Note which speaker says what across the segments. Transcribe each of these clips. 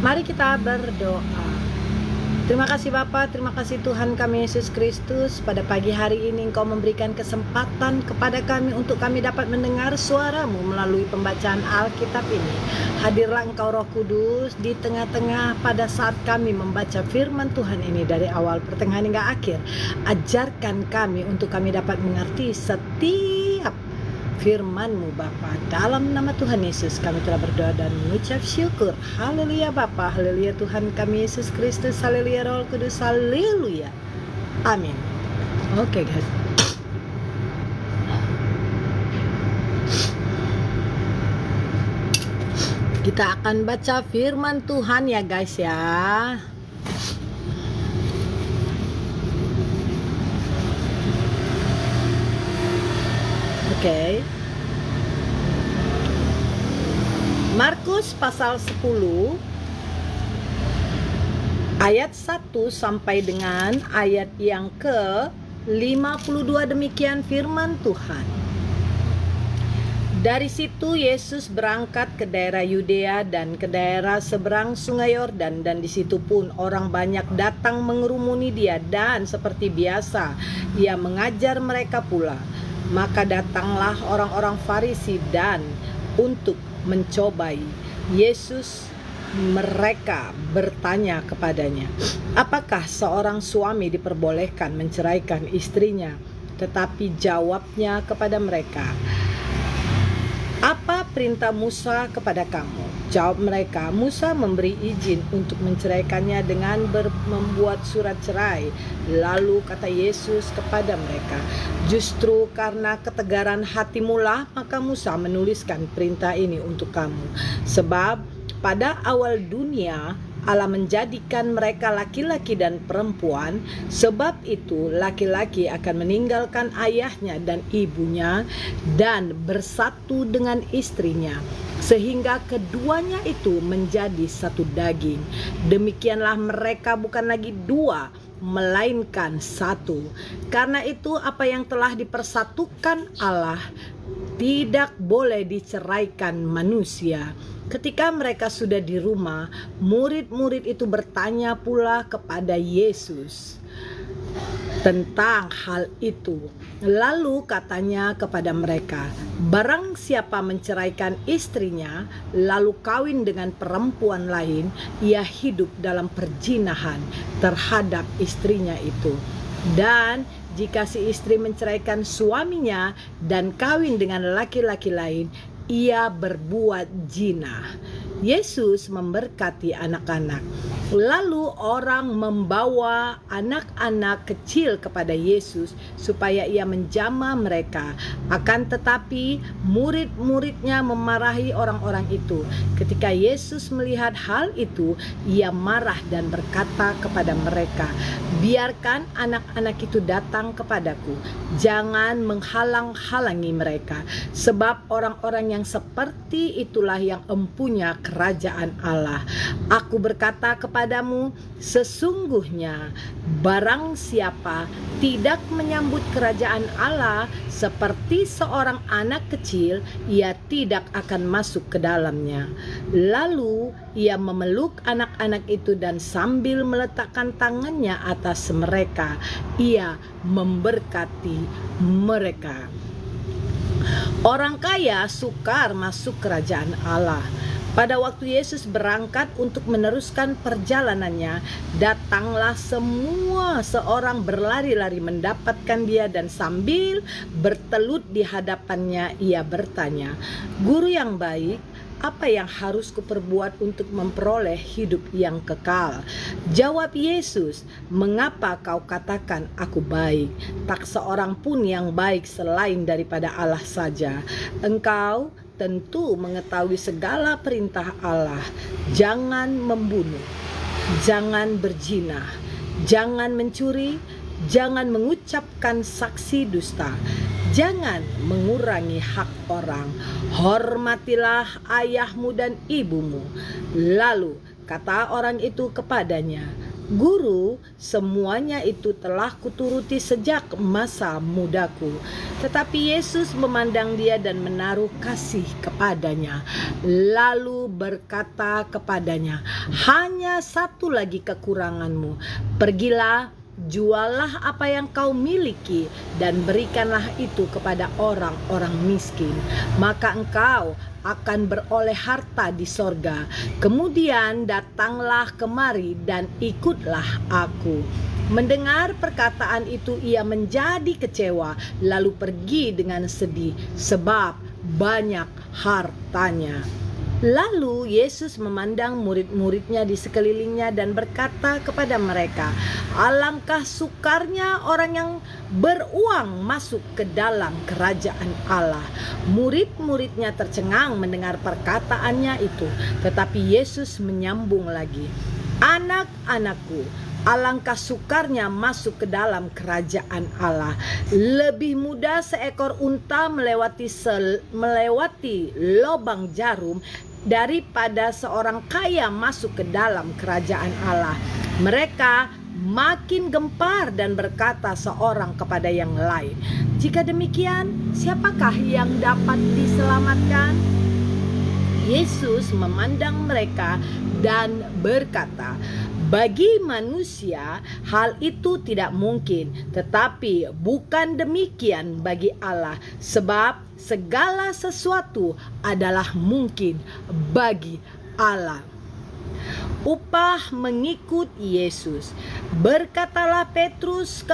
Speaker 1: Mari kita berdoa. Terima kasih Bapa, terima kasih Tuhan kami Yesus Kristus. Pada pagi hari ini Engkau memberikan kesempatan kepada kami untuk kami dapat mendengar suara-Mu melalui pembacaan Alkitab ini. Hadirlah Engkau Roh Kudus di tengah-tengah pada saat kami membaca firman Tuhan ini dari awal pertengahan hingga akhir. Ajarkan kami untuk kami dapat mengerti setiap firman-Mu Bapa. Dalam nama Tuhan Yesus kami telah berdoa dan mengucap syukur. Haleluya Bapa, haleluya Tuhan kami Yesus Kristus, haleluya Roh Kudus, haleluya. Amin. Oke guys. Kita akan baca firman Tuhan ya guys ya. Oke. Markus pasal 10 ayat 1 sampai dengan ayat yang ke-52, demikian firman Tuhan. Dari situ Yesus berangkat ke daerah Yudea dan ke daerah seberang sungai Yordan, dan di situ pun orang banyak datang mengerumuni dia, dan seperti biasa ia mengajar mereka pula. Maka datanglah orang-orang Farisi dan untuk mencobai Yesus. Mereka bertanya kepadanya, apakah seorang suami diperbolehkan menceraikan istrinya? Tetapi jawabnya kepada mereka, apa perintah Musa kepada kamu? Jawab mereka, Musa memberi izin untuk menceraikannya dengan membuat surat cerai. Lalu kata Yesus kepada mereka, justru karena ketegaran hatimulah maka Musa menuliskan perintah ini untuk kamu. Sebab pada awal dunia Allah menjadikan mereka laki-laki dan perempuan. Sebab itu laki-laki akan meninggalkan ayahnya dan ibunya dan bersatu dengan istrinya, sehingga keduanya itu menjadi satu daging. Demikianlah mereka bukan lagi dua, melainkan satu. Karena itu apa yang telah dipersatukan Allah tidak boleh diceraikan manusia. Ketika mereka sudah di rumah, murid-murid itu bertanya pula kepada Yesus tentang hal itu. Lalu katanya kepada mereka, barang siapa menceraikan istrinya lalu kawin dengan perempuan lain, ia hidup dalam perzinahan terhadap istrinya itu. Dan jika si istri menceraikan suaminya dan kawin dengan laki-laki lain, ia berbuat zina. Yesus memberkati anak-anak. Lalu orang membawa anak-anak kecil kepada Yesus supaya ia menjamah mereka. Akan tetapi murid-muridnya memarahi orang-orang itu. Ketika Yesus melihat hal itu, ia marah dan berkata kepada mereka, biarkan anak-anak itu datang kepadaku, jangan menghalang-halangi mereka, sebab orang-orang yang seperti itulah yang empunya kerajaan Allah. Aku berkata kepadamu, sesungguhnya barang siapa tidak menyambut kerajaan Allah seperti seorang anak kecil, ia tidak akan masuk ke dalamnya. Lalu ia memeluk anak-anak itu dan sambil meletakkan tangannya atas mereka, ia memberkati mereka. Orang kaya sukar masuk kerajaan Allah. Pada waktu Yesus berangkat untuk meneruskan perjalanannya, datanglah semua seorang berlari-lari mendapatkan dia, dan sambil bertelut di hadapannya ia bertanya, Guru yang baik, apa yang harus kuperbuat untuk memperoleh hidup yang kekal? Jawab Yesus, mengapa kau katakan aku baik? Tak seorang pun yang baik selain daripada Allah saja. Engkau tentu mengetahui segala perintah Allah. Jangan membunuh, jangan berzina, jangan mencuri, jangan mengucapkan saksi dusta, jangan mengurangi hak orang, hormatilah ayahmu dan ibumu. Lalu kata orang itu kepadanya, Guru, semuanya itu telah kuturuti sejak masa mudaku. Tetapi Yesus memandang dia dan menaruh kasih kepadanya, lalu berkata kepadanya, hanya satu lagi kekuranganmu. Pergilah, jualah apa yang kau miliki dan berikanlah itu kepada orang-orang miskin, maka engkau akan beroleh harta di sorga. Kemudian datanglah kemari dan ikutlah aku. Mendengar perkataan itu ia menjadi kecewa, lalu pergi dengan sedih sebab banyak hartanya. Lalu Yesus memandang murid-muridnya di sekelilingnya dan berkata kepada mereka, alangkah sukarnya orang yang beruang masuk ke dalam kerajaan Allah. Murid-muridnya tercengang mendengar perkataannya itu, tetapi Yesus menyambung lagi, anak-anakku, alangkah sukarnya masuk ke dalam kerajaan Allah. Lebih mudah seekor unta melewati lubang jarum daripada seorang kaya masuk ke dalam kerajaan Allah. Mereka makin gempar dan berkata seorang kepada yang lain, jika demikian, siapakah yang dapat diselamatkan? Yesus memandang mereka dan berkata, bagi manusia hal itu tidak mungkin, tetapi bukan demikian bagi Allah, sebab segala sesuatu adalah mungkin bagi Allah. Upah mengikut Yesus. Berkatalah Petrus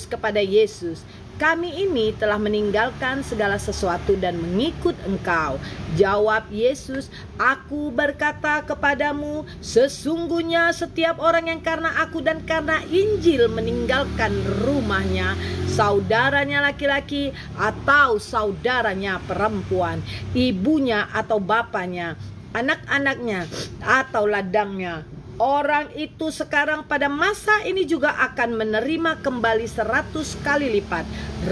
Speaker 1: kepada Yesus, kami ini telah meninggalkan segala sesuatu dan mengikut Engkau. Jawab Yesus, aku berkata kepadamu, sesungguhnya setiap orang yang karena aku dan karena Injil meninggalkan rumahnya, saudaranya laki-laki atau saudaranya perempuan, ibunya atau bapaknya, anak-anaknya atau ladangnya, orang itu sekarang pada masa ini juga akan menerima kembali 100 kali lipat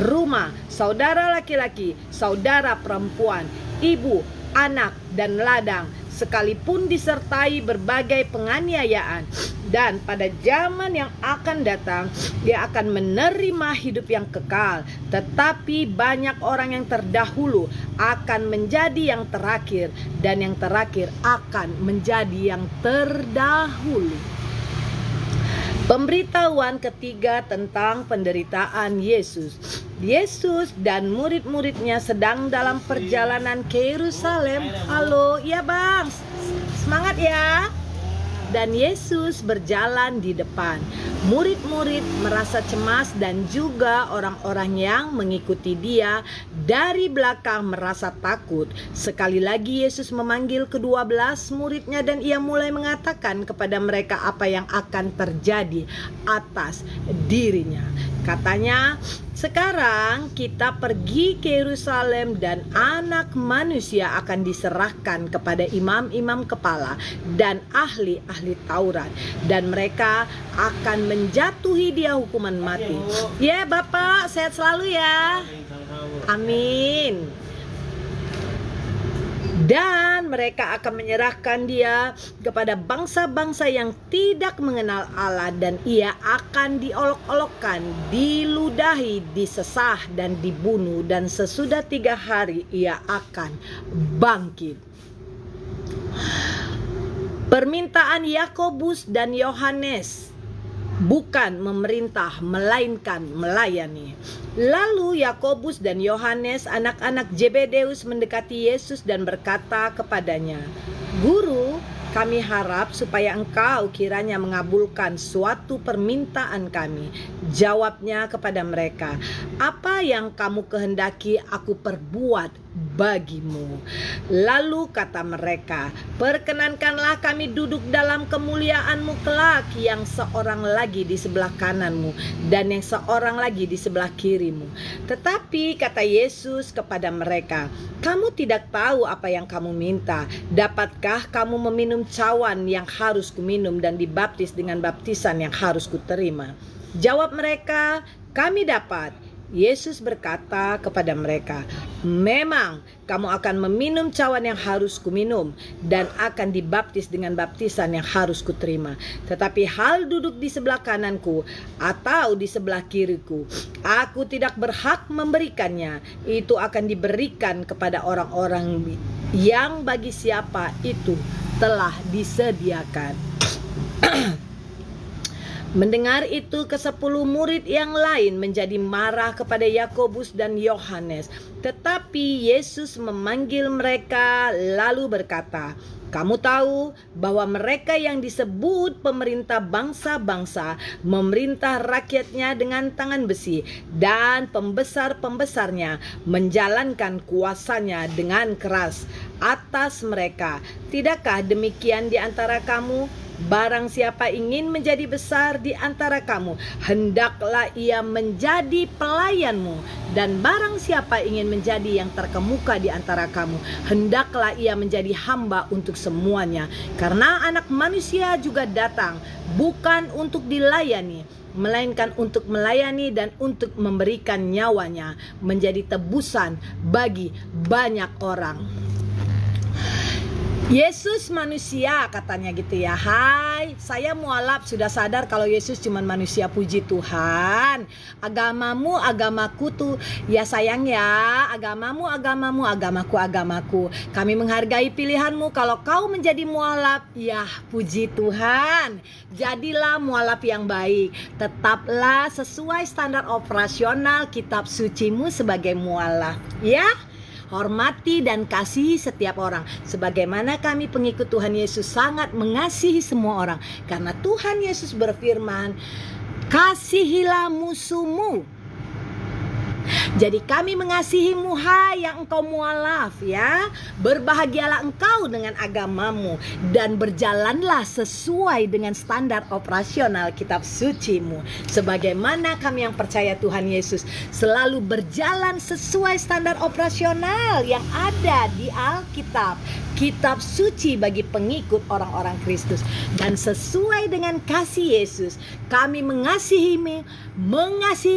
Speaker 1: rumah, saudara laki-laki, saudara perempuan, ibu, anak, dan ladang, sekalipun disertai berbagai penganiayaan. Dan pada zaman yang akan datang, dia akan menerima hidup yang kekal. Tetapi banyak orang yang terdahulu akan menjadi yang terakhir, dan yang terakhir akan menjadi yang terdahulu. Pemberitahuan ketiga tentang penderitaan Yesus. Yesus dan murid-muridnya sedang dalam perjalanan ke Yerusalem. Halo, iya bang, semangat ya. Dan Yesus berjalan di depan. Murid-murid merasa cemas dan juga orang-orang yang mengikuti dia dari belakang merasa takut. Sekali lagi Yesus memanggil ke-12 muridnya dan ia mulai mengatakan kepada mereka apa yang akan terjadi atas dirinya. Katanya, sekarang kita pergi ke Yerusalem dan anak manusia akan diserahkan kepada imam-imam kepala dan ahli-ahli Taurat. Dan mereka akan menjatuhi dia hukuman mati. Ya Bapak, sehat selalu ya. Amin. Dan mereka akan menyerahkan dia kepada bangsa-bangsa yang tidak mengenal Allah, dan ia akan diolok-olokkan, diludahi, disesah, dan dibunuh, dan sesudah 3 hari ia akan bangkit. Permintaan Yakobus dan Yohanes, bukan memerintah melainkan melayani. Lalu Yakobus dan Yohanes, anak-anak Zebedeus, mendekati Yesus dan berkata kepadanya, Guru, kami harap supaya engkau kiranya mengabulkan suatu permintaan kami. Jawabnya kepada mereka, apa yang kamu kehendaki aku perbuat bagimu. Lalu kata mereka, perkenankanlah kami duduk dalam kemuliaanmu kelak, yang seorang lagi di sebelah kananmu dan yang seorang lagi di sebelah kirimu. Tetapi kata Yesus kepada mereka, kamu tidak tahu apa yang kamu minta. Dapatkah kamu meminum cawan yang harus kuminum dan dibaptis dengan baptisan yang harus kuterima? Jawab mereka, kami dapat. Yesus berkata kepada mereka, "Memang kamu akan meminum cawan yang harus kuminum, dan akan dibaptis dengan baptisan yang harus kuterima. Tetapi hal duduk di sebelah kananku atau di sebelah kiriku, aku tidak berhak memberikannya. Itu akan diberikan kepada orang-orang yang bagi siapa itu telah disediakan." Mendengar itu, ke-10 murid yang lain menjadi marah kepada Yakobus dan Yohanes. Tetapi Yesus memanggil mereka lalu berkata, "Kamu tahu bahwa mereka yang disebut pemerintah bangsa-bangsa memerintah rakyatnya dengan tangan besi, dan pembesar-pembesarnya menjalankan kuasanya dengan keras atas mereka. Tidakkah demikian di antara kamu? Barang siapa ingin menjadi besar di antara kamu, hendaklah ia menjadi pelayanmu. Dan barang siapa ingin menjadi yang terkemuka di antara kamu, hendaklah ia menjadi hamba untuk semuanya. Karena Anak Manusia juga datang bukan untuk dilayani, melainkan untuk melayani dan untuk memberikan nyawanya menjadi tebusan bagi banyak orang." Yesus manusia, katanya gitu ya. Hai, saya mualaf sudah sadar kalau Yesus cuma manusia, puji Tuhan. Agamamu, agamaku tuh. Ya sayang ya, agamamu, agamamu, agamaku. Kami menghargai pilihanmu. Kalau kau menjadi mualaf, ya puji Tuhan. Jadilah mualaf yang baik. Tetaplah sesuai standar operasional kitab sucimu sebagai mualaf, ya. Hormati dan kasihi setiap orang, sebagaimana kami pengikut Tuhan Yesus sangat mengasihi semua orang. Karena Tuhan Yesus berfirman, "Kasihilah musuhmu." Jadi kami mengasihimu, hai yang engkau mualaf, ya. Berbahagialah engkau dengan agamamu, dan berjalanlah sesuai dengan standar operasional kitab sucimu. Sebagaimana kami yang percaya Tuhan Yesus selalu berjalan sesuai standar operasional yang ada di Alkitab, kitab suci bagi pengikut orang-orang Kristus. Dan sesuai dengan kasih Yesus, kami mengasihi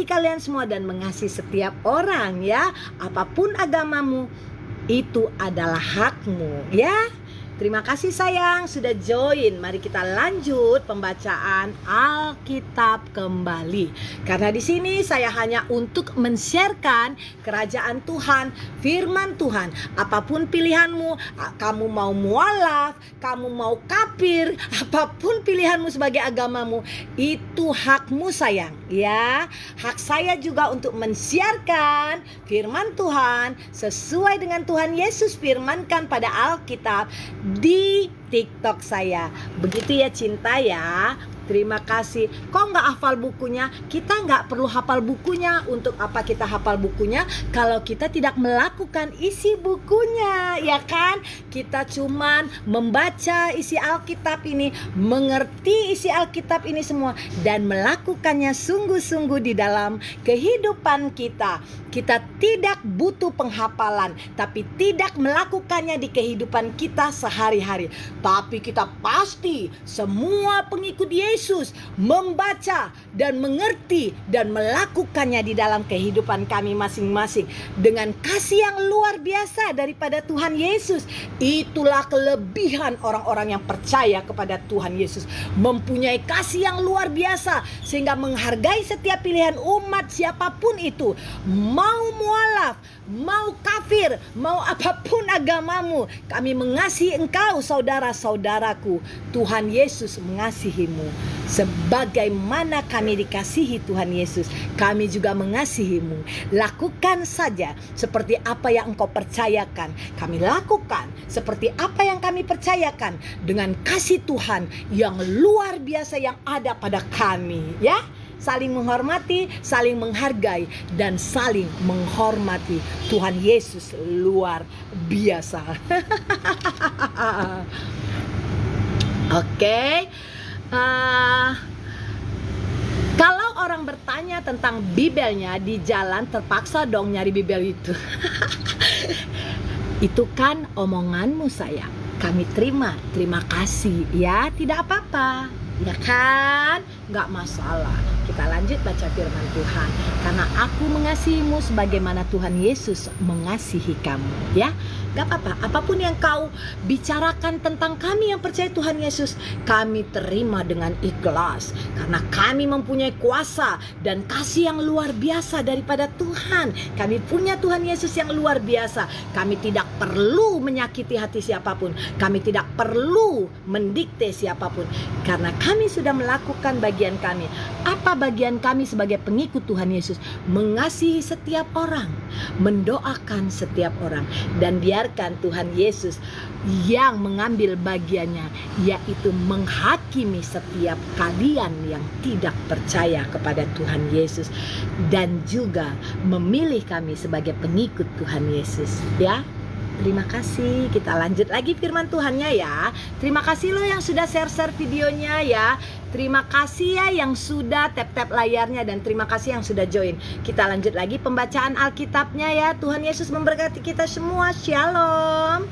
Speaker 1: kalian semua dan mengasihi setiap orang, ya. Apapun agamamu, itu adalah hakmu, ya. Terima kasih sayang sudah join. Mari kita lanjut pembacaan Alkitab kembali. Karena di sini saya hanya untuk men-sharekan kerajaan Tuhan, firman Tuhan. Apapun pilihanmu, kamu mau mualaf, kamu mau kafir, apapun pilihanmu sebagai agamamu, itu hakmu sayang, ya. Hak saya juga untuk men-sharekan firman Tuhan sesuai dengan Tuhan Yesus firmankan pada Alkitab di TikTok saya. Begitu ya cinta ya. Terima kasih. Kok nggak hafal bukunya? Kita nggak perlu hafal bukunya. Untuk apa kita hafal bukunya kalau kita tidak melakukan isi bukunya, ya kan? Kita cuman membaca isi Alkitab ini, mengerti isi Alkitab ini semua, dan melakukannya sungguh-sungguh di dalam kehidupan kita. Kita tidak butuh penghafalan, tapi tidak melakukannya di kehidupan kita sehari-hari. Tapi kita pasti semua pengikut Yesus membaca dan mengerti dan melakukannya di dalam kehidupan kami masing-masing dengan kasih yang luar biasa daripada Tuhan Yesus. Itulah kelebihan orang-orang yang percaya kepada Tuhan Yesus, mempunyai kasih yang luar biasa sehingga menghargai setiap pilihan umat siapapun itu, mau mualaf, mau kafir, mau apapun agamamu. Kami mengasihi engkau saudara-saudaraku. Tuhan Yesus mengasihimu. Sebagaimana kami dikasihi Tuhan Yesus, kami juga mengasihimu. Lakukan saja seperti apa yang engkau percayakan. Kami lakukan seperti apa yang kami percayakan dengan kasih Tuhan yang luar biasa yang ada pada kami, ya. Saling menghormati, saling menghargai, dan saling menghormati. Tuhan Yesus luar biasa. Oke. Kalau orang bertanya tentang Bibelnya di jalan, terpaksa dong nyari Bibel itu. Itu kan omonganmu sayang. Kami terima kasih, ya, tidak apa-apa, ya kan? Gak masalah. Kita lanjut baca firman Tuhan. Karena aku mengasihimu sebagaimana Tuhan Yesus mengasihi kamu. Ya, gak apa-apa. Apapun yang kau bicarakan tentang kami yang percaya Tuhan Yesus, kami terima dengan ikhlas. Karena kami mempunyai kuasa dan kasih yang luar biasa daripada Tuhan. Kami punya Tuhan Yesus yang luar biasa. Kami tidak perlu menyakiti hati siapapun. Kami tidak perlu mendikte siapapun. Karena kami sudah melakukan bagian kami. Apa bagian kami sebagai pengikut Tuhan Yesus? Mengasihi setiap orang, mendoakan setiap orang, dan biarkan Tuhan Yesus yang mengambil bagiannya, yaitu menghakimi setiap kalian yang tidak percaya kepada Tuhan Yesus, dan juga memilih kami sebagai pengikut Tuhan Yesus. Ya, terima kasih. Kita lanjut lagi firman Tuhannya ya. Terima kasih lo yang sudah share-share videonya ya. Terima kasih ya yang sudah tap-tap layarnya, dan terima kasih yang sudah join. Kita lanjut lagi pembacaan Alkitabnya ya. Tuhan Yesus memberkati kita semua. Shalom.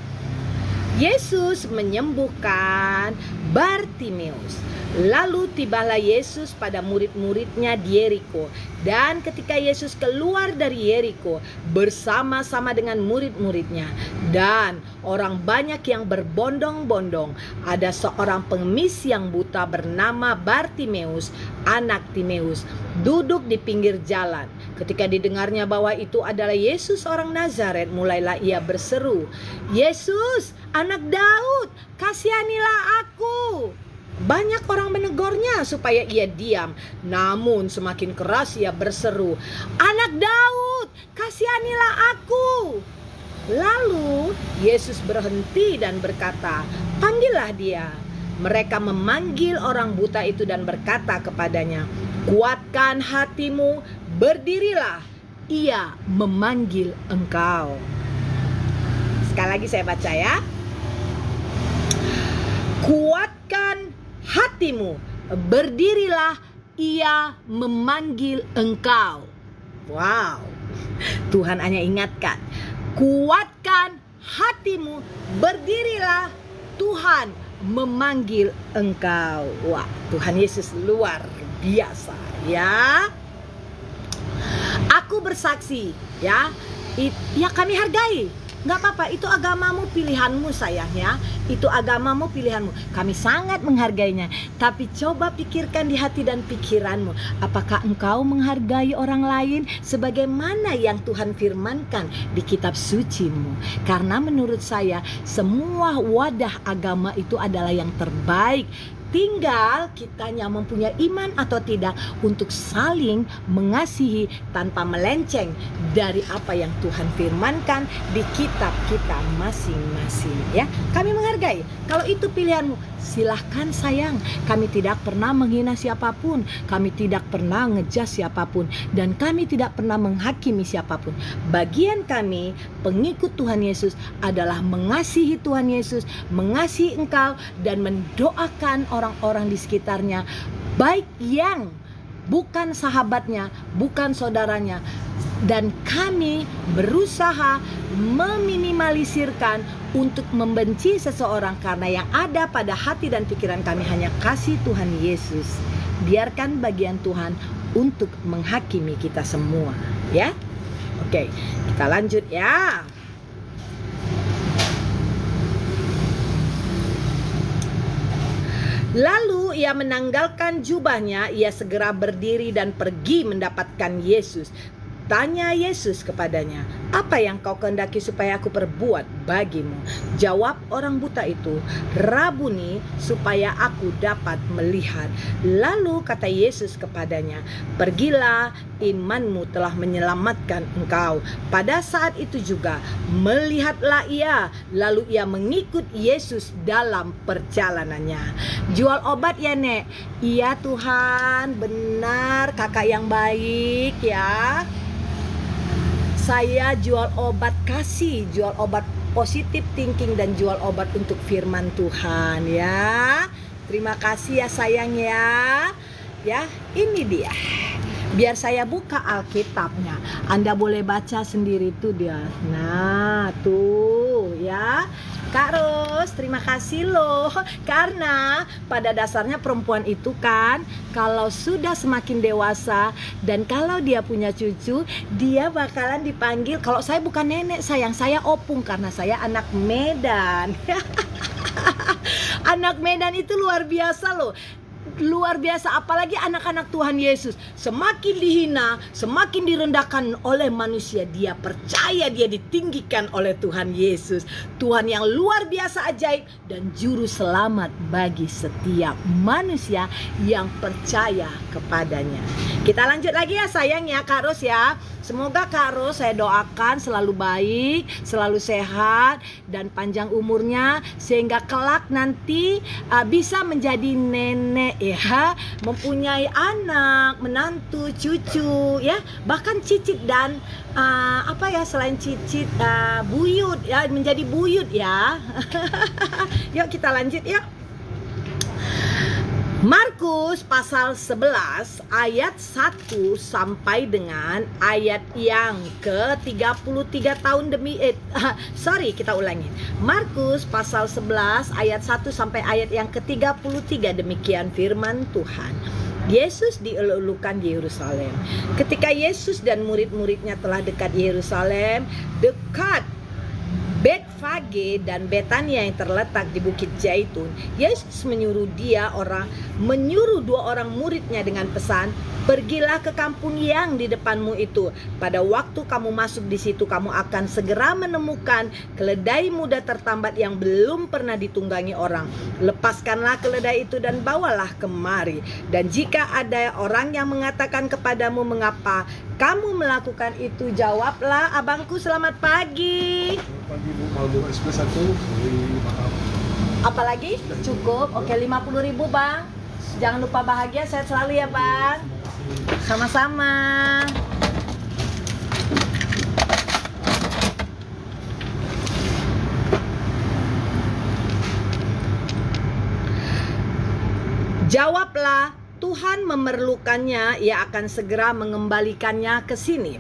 Speaker 1: Yesus menyembuhkan Bartimeus. Lalu tibalah Yesus pada murid-muridnya di Yeriko. Dan ketika Yesus keluar dari Yeriko bersama-sama dengan murid-muridnya dan orang banyak yang berbondong-bondong, ada seorang pengemis yang buta bernama Bartimeus, anak Timeus, duduk di pinggir jalan. Ketika didengarnya bahwa itu adalah Yesus orang Nazaret, mulailah ia berseru, "Yesus, anak Daud, kasihanilah aku." Banyak orang menegurnya supaya ia diam, namun semakin keras ia berseru, "Anak Daud, kasihanilah aku." Lalu Yesus berhenti dan berkata, "Panggillah dia." Mereka memanggil orang buta itu dan berkata kepadanya, "Kuatkan hatimu, berdirilah, ia memanggil engkau." Sekali lagi saya baca ya. Kuatkan hatimu, berdirilah, ia memanggil engkau. Wow, Tuhan hanya ingatkan, kuatkan hatimu, berdirilah, Tuhan memanggil engkau. Wah, Tuhan Yesus luar biasa ya. Aku bersaksi ya, ya kami hargai. Gak apa-apa, itu agamamu, pilihanmu sayangnya. Itu agamamu, pilihanmu. Kami sangat menghargainya. Tapi coba pikirkan di hati dan pikiranmu. Apakah engkau menghargai orang lain sebagaimana yang Tuhan firmankan di kitab sucimu? Karena menurut saya semua wadah agama itu adalah yang terbaik. Tinggal kitanya mempunyai iman atau tidak untuk saling mengasihi tanpa melenceng dari apa yang Tuhan firmankan di kitab kita masing-masing ya. Kami menghargai. Kalau itu pilihanmu, silahkan sayang. Kami tidak pernah menghina siapapun, kami tidak pernah ngejas siapapun, dan kami tidak pernah menghakimi siapapun. Bagian kami pengikut Tuhan Yesus adalah mengasihi Tuhan Yesus, mengasihi engkau, dan mendoakan orang-orang di sekitarnya, baik yang bukan sahabatnya, bukan saudaranya. Dan kami berusaha meminimalisirkan untuk membenci seseorang, karena yang ada pada hati dan pikiran kami hanya kasih Tuhan Yesus. Biarkan bagian Tuhan untuk menghakimi kita semua ya. Oke, kita lanjut ya. Lalu ia menanggalkan jubahnya, ia segera berdiri dan pergi mendapatkan Yesus. Tanya Yesus kepadanya, "Apa yang kau kehendaki supaya aku perbuat bagimu?" Jawab orang buta itu, "Rabuni, supaya aku dapat melihat." Lalu kata Yesus kepadanya, "Pergilah, imanmu telah menyelamatkan engkau." Pada saat itu juga melihatlah ia, lalu ia mengikut Yesus dalam perjalanannya. Jual obat ya Nek? Iya Tuhan, benar, kakak yang baik ya. Saya jual obat kasih, jual obat positive thinking, dan jual obat untuk firman Tuhan ya. Terima kasih ya sayang ya. Ya, ini dia. Biar saya buka Alkitabnya. Anda boleh baca sendiri tuh dia. Nah, tuh ya. Kak Ros, terima kasih loh. Karena pada dasarnya perempuan itu kan kalau sudah semakin dewasa dan kalau dia punya cucu, dia bakalan dipanggil, kalau saya bukan nenek sayang, saya opung karena saya anak Medan. Anak Medan itu luar biasa loh. Luar biasa, apalagi anak-anak Tuhan Yesus. Semakin dihina, semakin direndahkan oleh manusia, dia percaya dia ditinggikan oleh Tuhan Yesus, Tuhan yang luar biasa ajaib dan juru selamat bagi setiap manusia yang percaya kepadanya. Kita lanjut lagi ya sayang ya Kak Ros ya. Semoga Kak Ros saya doakan selalu baik, selalu sehat dan panjang umurnya sehingga kelak nanti bisa menjadi nenek ya, mempunyai anak, menantu, cucu ya, bahkan cicit dan selain cicit buyut ya, menjadi buyut ya. Yuk kita lanjut yuk. Markus pasal 11 ayat 1 sampai dengan ayat yang ke-33 tahun kita ulangi. Markus pasal 11 ayat 1 sampai ayat yang ke-33, demikian firman Tuhan. Yesus dielulukan di Yerusalem. Ketika Yesus dan murid-muridnya telah dekat Yerusalem, dekat Betfage dan Betania yang terletak di Bukit Zaitun, Yesus menyuruh dua orang muridnya dengan pesan, pergilah ke kampung yang di depanmu itu. Pada waktu kamu masuk di situ, kamu akan segera menemukan keledai muda tertambat yang belum pernah ditunggangi orang. Lepaskanlah keledai itu dan bawalah kemari. Dan jika ada orang yang mengatakan kepadamu, mengapa kamu melakukan itu, jawablah, abangku selamat pagi.
Speaker 2: Pagi Bu, mau buka espresso satu, maaf.
Speaker 1: Apalagi? Cukup. Oke, 50.000 Bang. Jangan lupa bahagia, sehat selalu ya Bang. Sama-sama. Jawablah, Tuhan memerlukannya, ia akan segera mengembalikannya ke sini.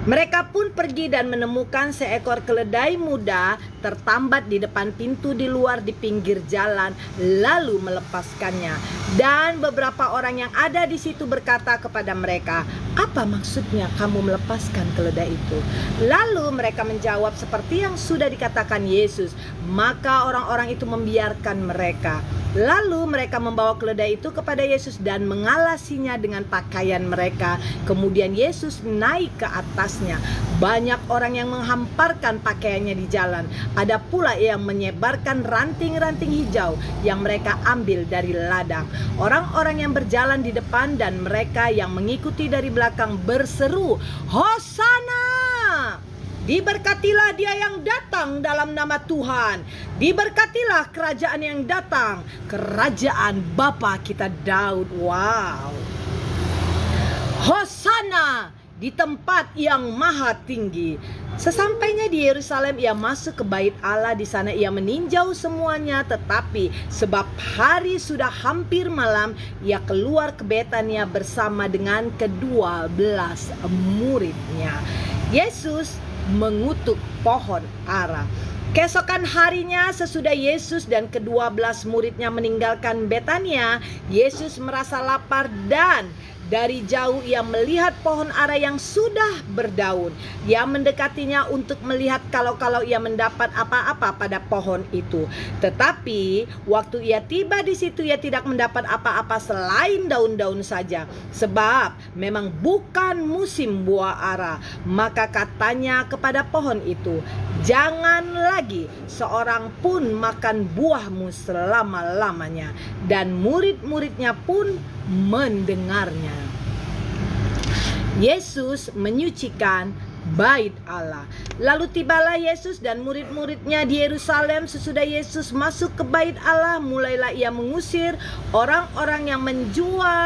Speaker 1: Mereka pun pergi dan menemukan seekor keledai muda tertambat di depan pintu di luar di pinggir jalan, lalu melepaskannya. Dan beberapa orang yang ada di situ berkata kepada mereka, apa maksudnya kamu melepaskan keledai itu? Lalu mereka menjawab seperti yang sudah dikatakan Yesus. Maka orang-orang itu membiarkan mereka. Lalu mereka membawa keledai itu kepada Yesus dan mengalasinya dengan pakaian mereka. Kemudian Yesus naik ke atasnya. Banyak orang yang menghamparkan pakaiannya di jalan. Ada pula yang menyebarkan ranting-ranting hijau yang mereka ambil dari ladang. Orang-orang yang berjalan di depan dan mereka yang mengikuti dari belakang berseru, Hosana! Diberkatilah dia yang datang dalam nama Tuhan. Diberkatilah kerajaan yang datang, kerajaan Bapa kita Daud. Wow. Hosana di tempat yang maha tinggi. Sesampainya di Yerusalem, ia masuk ke bait Allah. Di sana ia meninjau semuanya, tetapi sebab hari sudah hampir malam, ia keluar ke Betania bersama dengan ke-12 muridnya. Yesus mengutuk pohon ara. Keesokan harinya sesudah Yesus dan ke-12 muridnya meninggalkan Betania, Yesus merasa lapar dan dari jauh ia melihat pohon ara yang sudah berdaun. Ia mendekatinya untuk melihat kalau ia mendapat apa-apa pada pohon itu. Tetapi waktu ia tiba di situ, ia tidak mendapat apa-apa selain daun-daun saja, sebab memang bukan musim buah ara. Maka katanya kepada pohon itu, jangan lagi seorang pun makan buahmu selama-lamanya. Dan murid-muridnya pun mendengarnya. Yesus menyucikan bait Allah. Lalu tibalah Yesus dan murid-muridnya di Yerusalem. Sesudah Yesus masuk ke bait Allah, mulailah ia mengusir orang-orang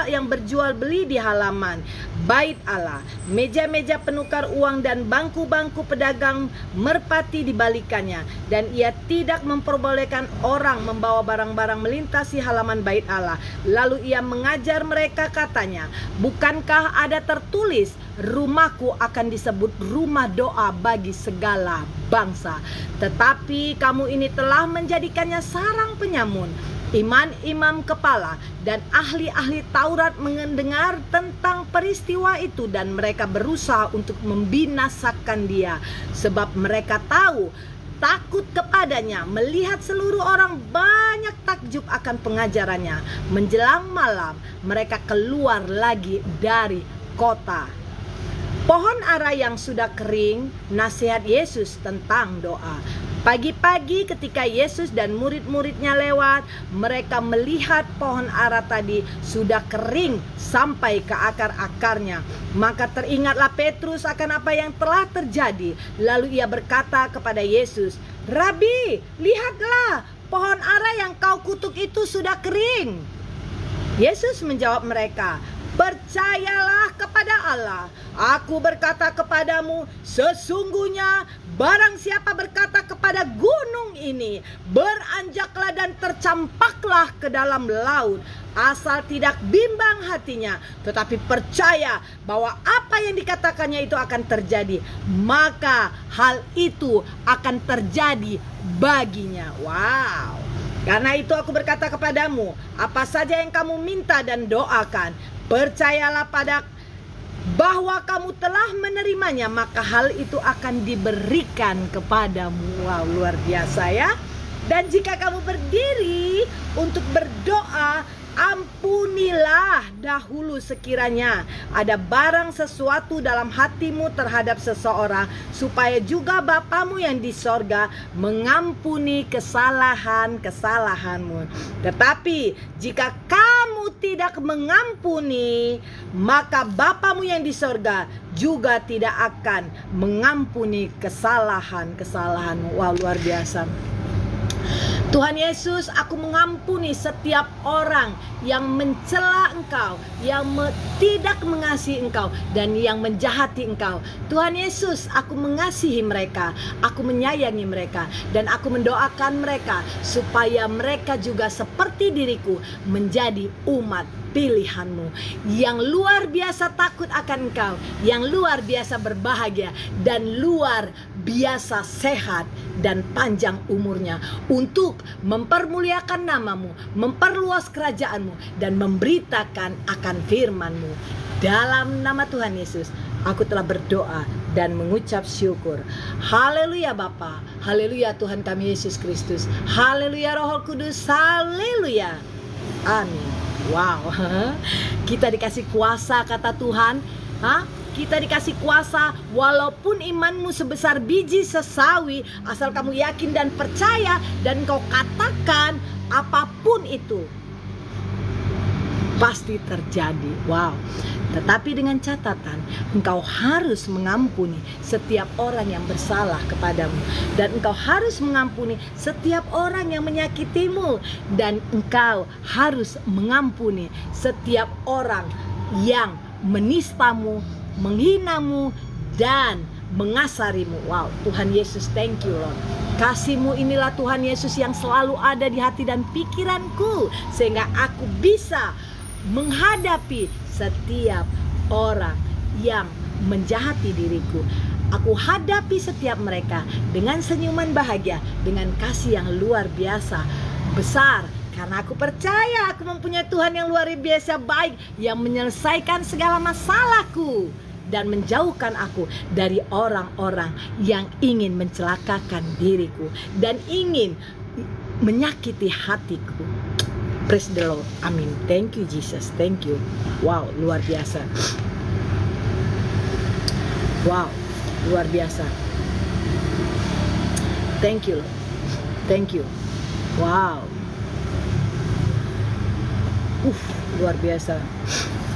Speaker 1: yang berjual beli di halaman. bait Allah. Meja-meja penukar uang dan bangku-bangku pedagang merpati dibalikannya, dan ia tidak memperbolehkan orang membawa barang-barang melintasi halaman bait Allah. Lalu ia mengajar mereka, katanya, bukankah ada tertulis, rumahku akan disebut rumah doa bagi segala bangsa, tetapi kamu ini telah menjadikannya sarang penyamun. Imam-imam kepala dan ahli-ahli Taurat mendengar tentang peristiwa itu, dan mereka berusaha untuk membinasakan dia, sebab mereka tahu takut kepadanya, melihat seluruh orang banyak takjub akan pengajarannya. Menjelang malam mereka keluar lagi dari kota. Pohon ara yang sudah kering, nasihat Yesus tentang doa. Pagi-pagi ketika Yesus dan murid-muridnya lewat, mereka melihat pohon ara tadi sudah kering sampai ke akar-akarnya. Maka teringatlah Petrus akan apa yang telah terjadi. Lalu ia berkata kepada Yesus, "Rabi, lihatlah, pohon ara yang kau kutuk itu sudah kering." Yesus menjawab mereka, "Percayalah kepada Allah. Aku berkata kepadamu, sesungguhnya barang siapa berkata kepada gunung ini, beranjaklah dan tercampaklah ke dalam laut, asal tidak bimbang hatinya, tetapi percaya bahwa apa yang dikatakannya itu akan terjadi, maka hal itu akan terjadi baginya." Wow. Karena itu aku berkata kepadamu, apa saja yang kamu minta dan doakan, percayalah bahwa kamu telah menerimanya, maka hal itu akan diberikan kepadamu. Wow, luar biasa ya. Dan jika kamu berdiri untuk berdoa, ampunilah dahulu sekiranya ada barang sesuatu dalam hatimu terhadap seseorang, supaya juga Bapamu yang di sorga mengampuni kesalahan-kesalahanmu. Tetapi jika kamu tidak mengampuni, maka Bapamu yang di sorga juga tidak akan mengampuni kesalahan-kesalahanmu. Wow, luar biasa. Tuhan Yesus, aku mengampuni setiap orang yang mencela Engkau, yang tidak mengasihi Engkau, dan yang menjahati Engkau. Tuhan Yesus, aku mengasihi mereka, aku menyayangi mereka, dan aku mendoakan mereka supaya mereka juga seperti diriku menjadi umat pilihan-Mu yang luar biasa takut akan Engkau, yang luar biasa berbahagia, dan luar biasa sehat dan panjang umurnya, untuk mempermuliakan nama-Mu, memperluas kerajaan-Mu, dan memberitakan akan firman-Mu. Dalam nama Tuhan Yesus, aku telah berdoa dan mengucap syukur. Haleluya Bapa, haleluya Tuhan kami Yesus Kristus, haleluya Roh Kudus, haleluya, amin. Wow, kita dikasih kuasa, kata Tuhan. Kita dikasih kuasa, walaupun imanmu sebesar biji sesawi, asal kamu yakin dan percaya dan kau katakan apapun itu, pasti terjadi. Wow. Tetapi dengan catatan, engkau harus mengampuni setiap orang yang bersalah kepadamu, dan engkau harus mengampuni setiap orang yang menyakitimu, dan engkau harus mengampuni setiap orang yang menistamu, menghinamu, dan mengasarimu. Wow, Tuhan Yesus, thank you Lord. Kasih-Mu inilah Tuhan Yesus yang selalu ada di hati dan pikiranku, sehingga aku bisa menghadapi setiap orang yang menjahati diriku. Aku hadapi setiap mereka dengan senyuman bahagia, dengan kasih yang luar biasa besar, karena aku percaya aku mempunyai Tuhan yang luar biasa baik, yang menyelesaikan segala masalahku dan menjauhkan aku dari orang-orang yang ingin mencelakakan diriku dan ingin menyakiti hatiku. Praise the Lord. Amin. Thank you Jesus. Thank you. Wow, luar biasa. Wow, luar biasa. Thank you Lord. Thank you. Wow. Luar biasa.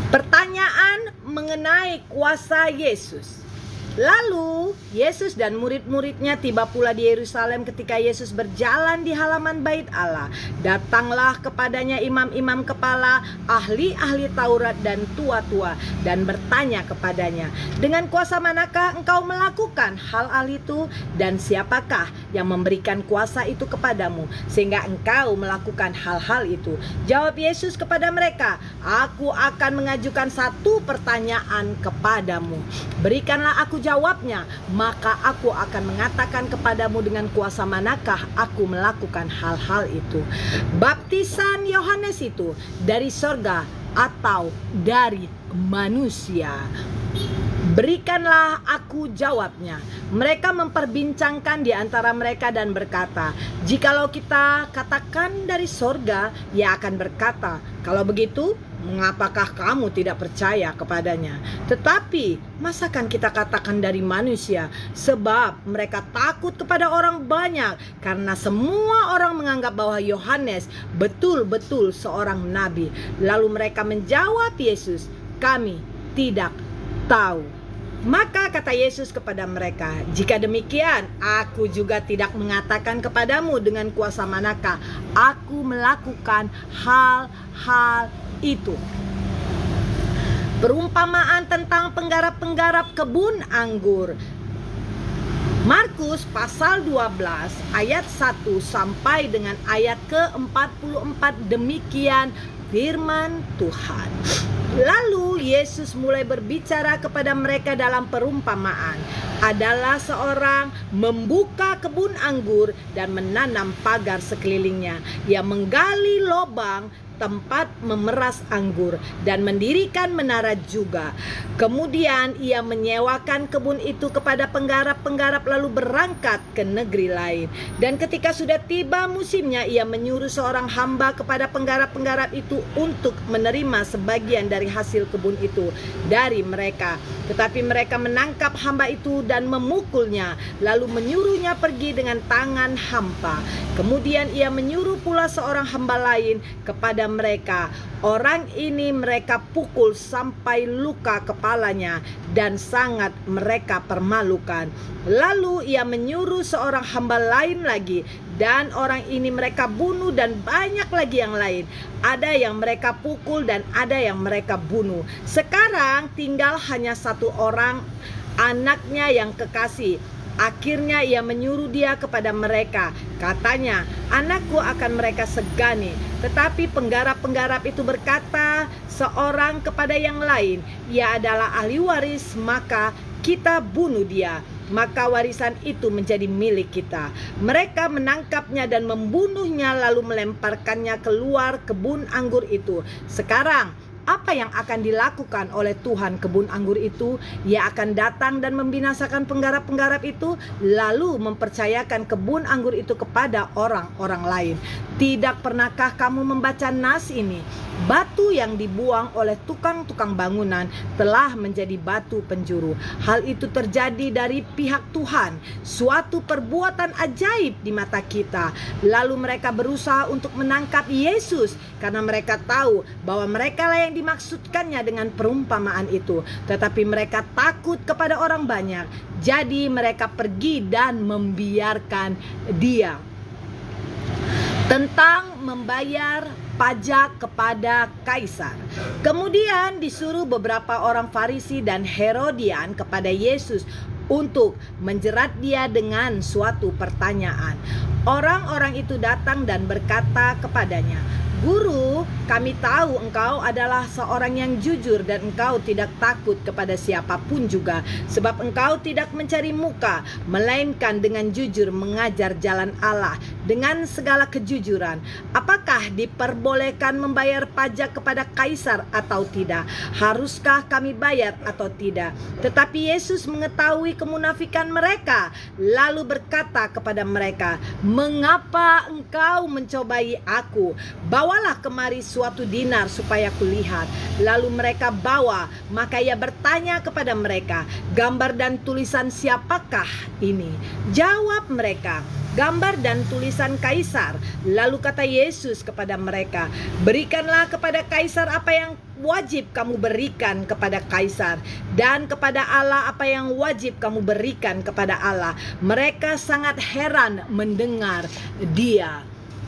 Speaker 1: Pertanyaan mengenai kuasa Yesus. Lalu Yesus dan murid-muridnya tiba pula di Yerusalem. Ketika Yesus berjalan di halaman bait Allah, datanglah kepadanya imam-imam kepala, ahli-ahli Taurat dan tua-tua, dan bertanya kepadanya, dengan kuasa manakah engkau melakukan hal-hal itu, dan siapakah yang memberikan kuasa itu kepadamu sehingga engkau melakukan hal-hal itu? Jawab Yesus kepada mereka, aku akan mengajukan satu pertanyaan kepadamu. Berikanlah aku jawabnya, maka aku akan mengatakan kepadamu dengan kuasa manakah aku melakukan hal-hal itu. Baptisan Yohanes itu dari sorga atau dari manusia? Berikanlah aku jawabnya. Mereka memperbincangkan di antara mereka dan berkata, jikalau kita katakan dari sorga, ia akan berkata, kalau begitu, mengapakah kamu tidak percaya kepadanya? Tetapi masakan kita katakan dari manusia? Sebab mereka takut kepada orang banyak, karena semua orang menganggap bahwa Yohanes betul-betul seorang nabi. Lalu mereka menjawab Yesus, kami tidak tahu. Maka kata Yesus kepada mereka, jika demikian, aku juga tidak mengatakan kepadamu dengan kuasa manakah aku melakukan hal-hal itu. Perumpamaan tentang penggarap-penggarap kebun anggur. Markus pasal 12 ayat 1 sampai dengan ayat ke-44, demikian firman Tuhan. Lalu Yesus mulai berbicara kepada mereka dalam perumpamaan. Adalah seorang membuka kebun anggur dan menanam pagar sekelilingnya. Ia menggali lubang tempat memeras anggur dan mendirikan menara juga. Kemudian ia menyewakan kebun itu kepada penggarap-penggarap lalu berangkat ke negeri lain. Dan ketika sudah tiba musimnya, ia menyuruh seorang hamba kepada penggarap-penggarap itu untuk menerima sebagian dari hasil kebun itu dari mereka. Tetapi mereka menangkap hamba itu dan memukulnya, lalu menyuruhnya pergi dengan tangan hampa. Kemudian ia menyuruh pula seorang hamba lain kepada mereka. Orang ini mereka pukul sampai luka kepalanya dan sangat mereka permalukan. Lalu ia menyuruh seorang hamba lain lagi, dan orang ini mereka bunuh, dan banyak lagi yang lain. Ada yang mereka pukul dan ada yang mereka bunuh. Sekarang tinggal hanya satu orang, anaknya yang kekasih. Akhirnya ia menyuruh dia kepada mereka. Katanya, anakku akan mereka segani. Tetapi penggarap-penggarap itu berkata seorang kepada yang lain, ia adalah ahli waris, maka kita bunuh dia, maka warisan itu menjadi milik kita. Mereka menangkapnya dan membunuhnya, lalu melemparkannya keluar kebun anggur itu. Sekarang apa yang akan dilakukan oleh Tuhan kebun anggur itu? Ia akan datang dan membinasakan penggarap-penggarap itu, lalu mempercayakan kebun anggur itu kepada orang-orang lain. Tidak pernahkah kamu membaca nas ini? Batu yang dibuang oleh tukang-tukang bangunan telah menjadi batu penjuru. Hal itu terjadi dari pihak Tuhan, suatu perbuatan ajaib di mata kita. Lalu mereka berusaha untuk menangkap Yesus, karena mereka tahu bahwa mereka lah yang dimaksudkannya dengan perumpamaan itu. Tetapi mereka takut kepada orang banyak, jadi mereka pergi dan membiarkan dia. Tentang membayar pajak kepada kaisar. Kemudian disuruh beberapa orang Farisi dan Herodian kepada Yesus untuk menjerat dia dengan suatu pertanyaan. Orang-orang itu datang dan berkata kepadanya, Guru, kami tahu engkau adalah seorang yang jujur dan engkau tidak takut kepada siapapun juga, sebab engkau tidak mencari muka, melainkan dengan jujur mengajar jalan Allah dengan segala kejujuran. Apakah diperbolehkan membayar pajak kepada kaisar atau tidak? Haruskah kami bayar atau tidak? Tetapi Yesus mengetahui kemunafikan mereka, lalu berkata kepada mereka, mengapa engkau mencobai aku? Bawalah kemari suatu dinar supaya kulihat. Lalu mereka bawa, maka ia bertanya kepada mereka, gambar dan tulisan siapakah ini? Jawab mereka, gambar dan tulisan warisan Kaisar. Lalu kata Yesus kepada mereka, berikanlah kepada Kaisar apa yang wajib kamu berikan kepada Kaisar, dan kepada Allah apa yang wajib kamu berikan kepada Allah. Mereka sangat heran mendengar dia.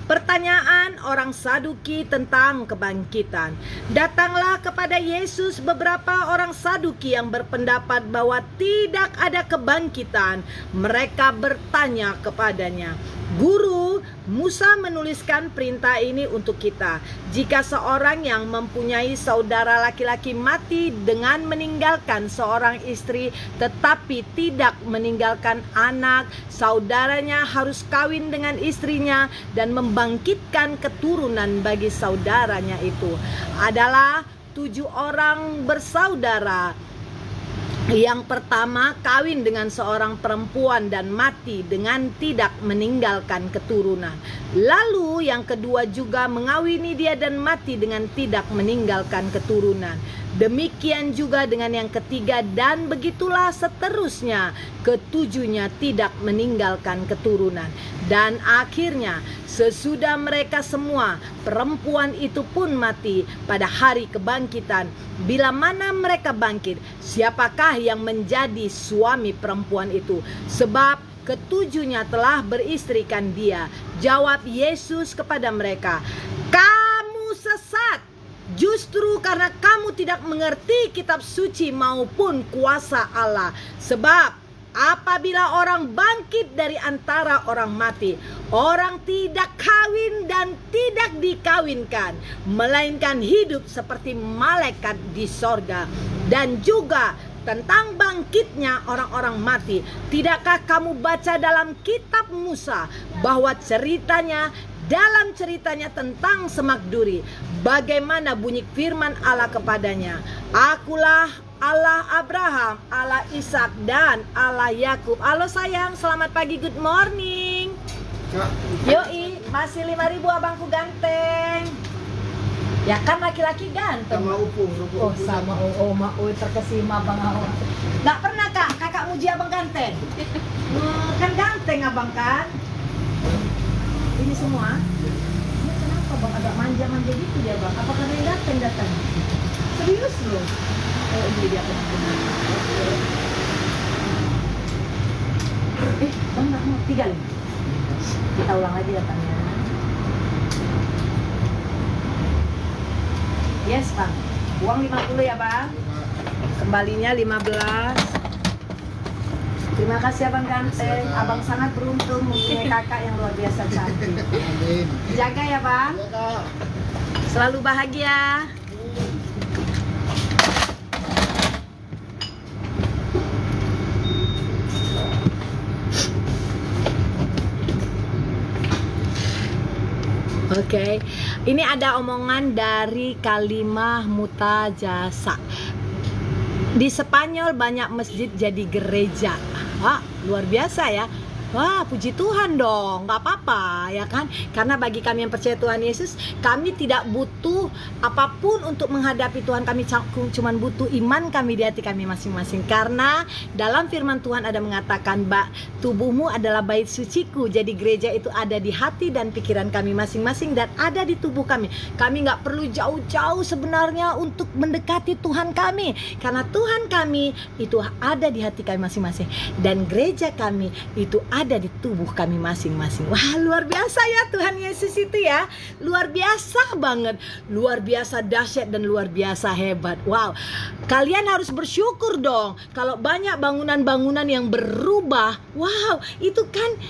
Speaker 1: Pertanyaan orang Saduki tentang kebangkitan. Datanglah kepada Yesus beberapa orang Saduki yang berpendapat bahwa tidak ada kebangkitan. Mereka bertanya kepadanya, Guru, Musa menuliskan perintah ini untuk kita. Jika seorang yang mempunyai saudara laki-laki mati dengan meninggalkan seorang istri tetapi tidak meninggalkan anak, saudaranya harus kawin dengan istrinya dan membangkitkan keturunan bagi saudaranya itu. Adalah 7 orang bersaudara. Yang pertama kawin dengan seorang perempuan dan mati dengan tidak meninggalkan keturunan. Lalu yang kedua juga mengawini dia dan mati dengan tidak meninggalkan keturunan. Demikian juga dengan yang ketiga, dan begitulah seterusnya. Ketujuhnya tidak meninggalkan keturunan. Dan akhirnya sesudah mereka semua, perempuan itu pun mati pada hari kebangkitan. Bila mana mereka bangkit, siapakah yang menjadi suami perempuan itu? Sebab ketujuhnya telah beristrikan dia. Jawab Yesus kepada mereka, kamu sesat, justru karena kamu tidak mengerti kitab suci maupun kuasa Allah. Sebab apabila orang bangkit dari antara orang mati, orang tidak kawin dan tidak dikawinkan, melainkan hidup seperti malaikat di sorga. Dan juga tentang bangkitnya orang-orang mati, tidakkah kamu baca dalam kitab Musa bahwa dalam ceritanya tentang semak duri, bagaimana bunyi firman Allah kepadanya, Akulah Allah Abraham, Allah Ishak, dan Allah Yakub. Halo sayang, selamat pagi, good morning. Yoi, masih 5.000 abangku ganteng. Ya kan laki-laki ganteng.
Speaker 2: Sama Upung.
Speaker 1: Oh sama Oma, terkesima bang Oma. Nggak pernah kakak muji abang ganteng. Kan ganteng abang kan. Ini semua. Ini kenapa bang agak manja-manja gitu ya bang? Apa karena yang datang? Serius loh. Oh ini dia benar-benar. Bang nggak mau 3 nih. Kita ulang lagi datangnya. Yes bang, uang 50 ya bang. Kembalinya 15. Terima kasih abang ganteng. Abang sangat beruntung mempunyai kakak yang luar biasa cantik. Jaga ya bang. Selalu bahagia. Oke, ini ada omongan dari Kalimah Mutajasa. Di Spanyol banyak masjid jadi gereja. Wah, luar biasa ya. Wah, puji Tuhan dong, nggak apa-apa ya kan? Karena bagi kami yang percaya Tuhan Yesus, kami tidak butuh apapun untuk menghadapi Tuhan. Kami cuma butuh iman kami di hati kami masing-masing. Karena dalam firman Tuhan ada mengatakan, tubuhmu adalah bait suciku. Jadi gereja itu ada di hati dan pikiran kami masing-masing dan ada di tubuh kami. Kami nggak perlu jauh-jauh sebenarnya untuk mendekati Tuhan kami. Karena Tuhan kami itu ada di hati kami masing-masing. Dan gereja kami itu ada di tubuh kami masing-masing. Wah, luar biasa ya Tuhan Yesus itu ya. Luar biasa banget. Luar biasa dahsyat dan luar biasa hebat. Wow. Kalian harus bersyukur dong kalau banyak bangunan-bangunan yang berubah. Wow, itu kan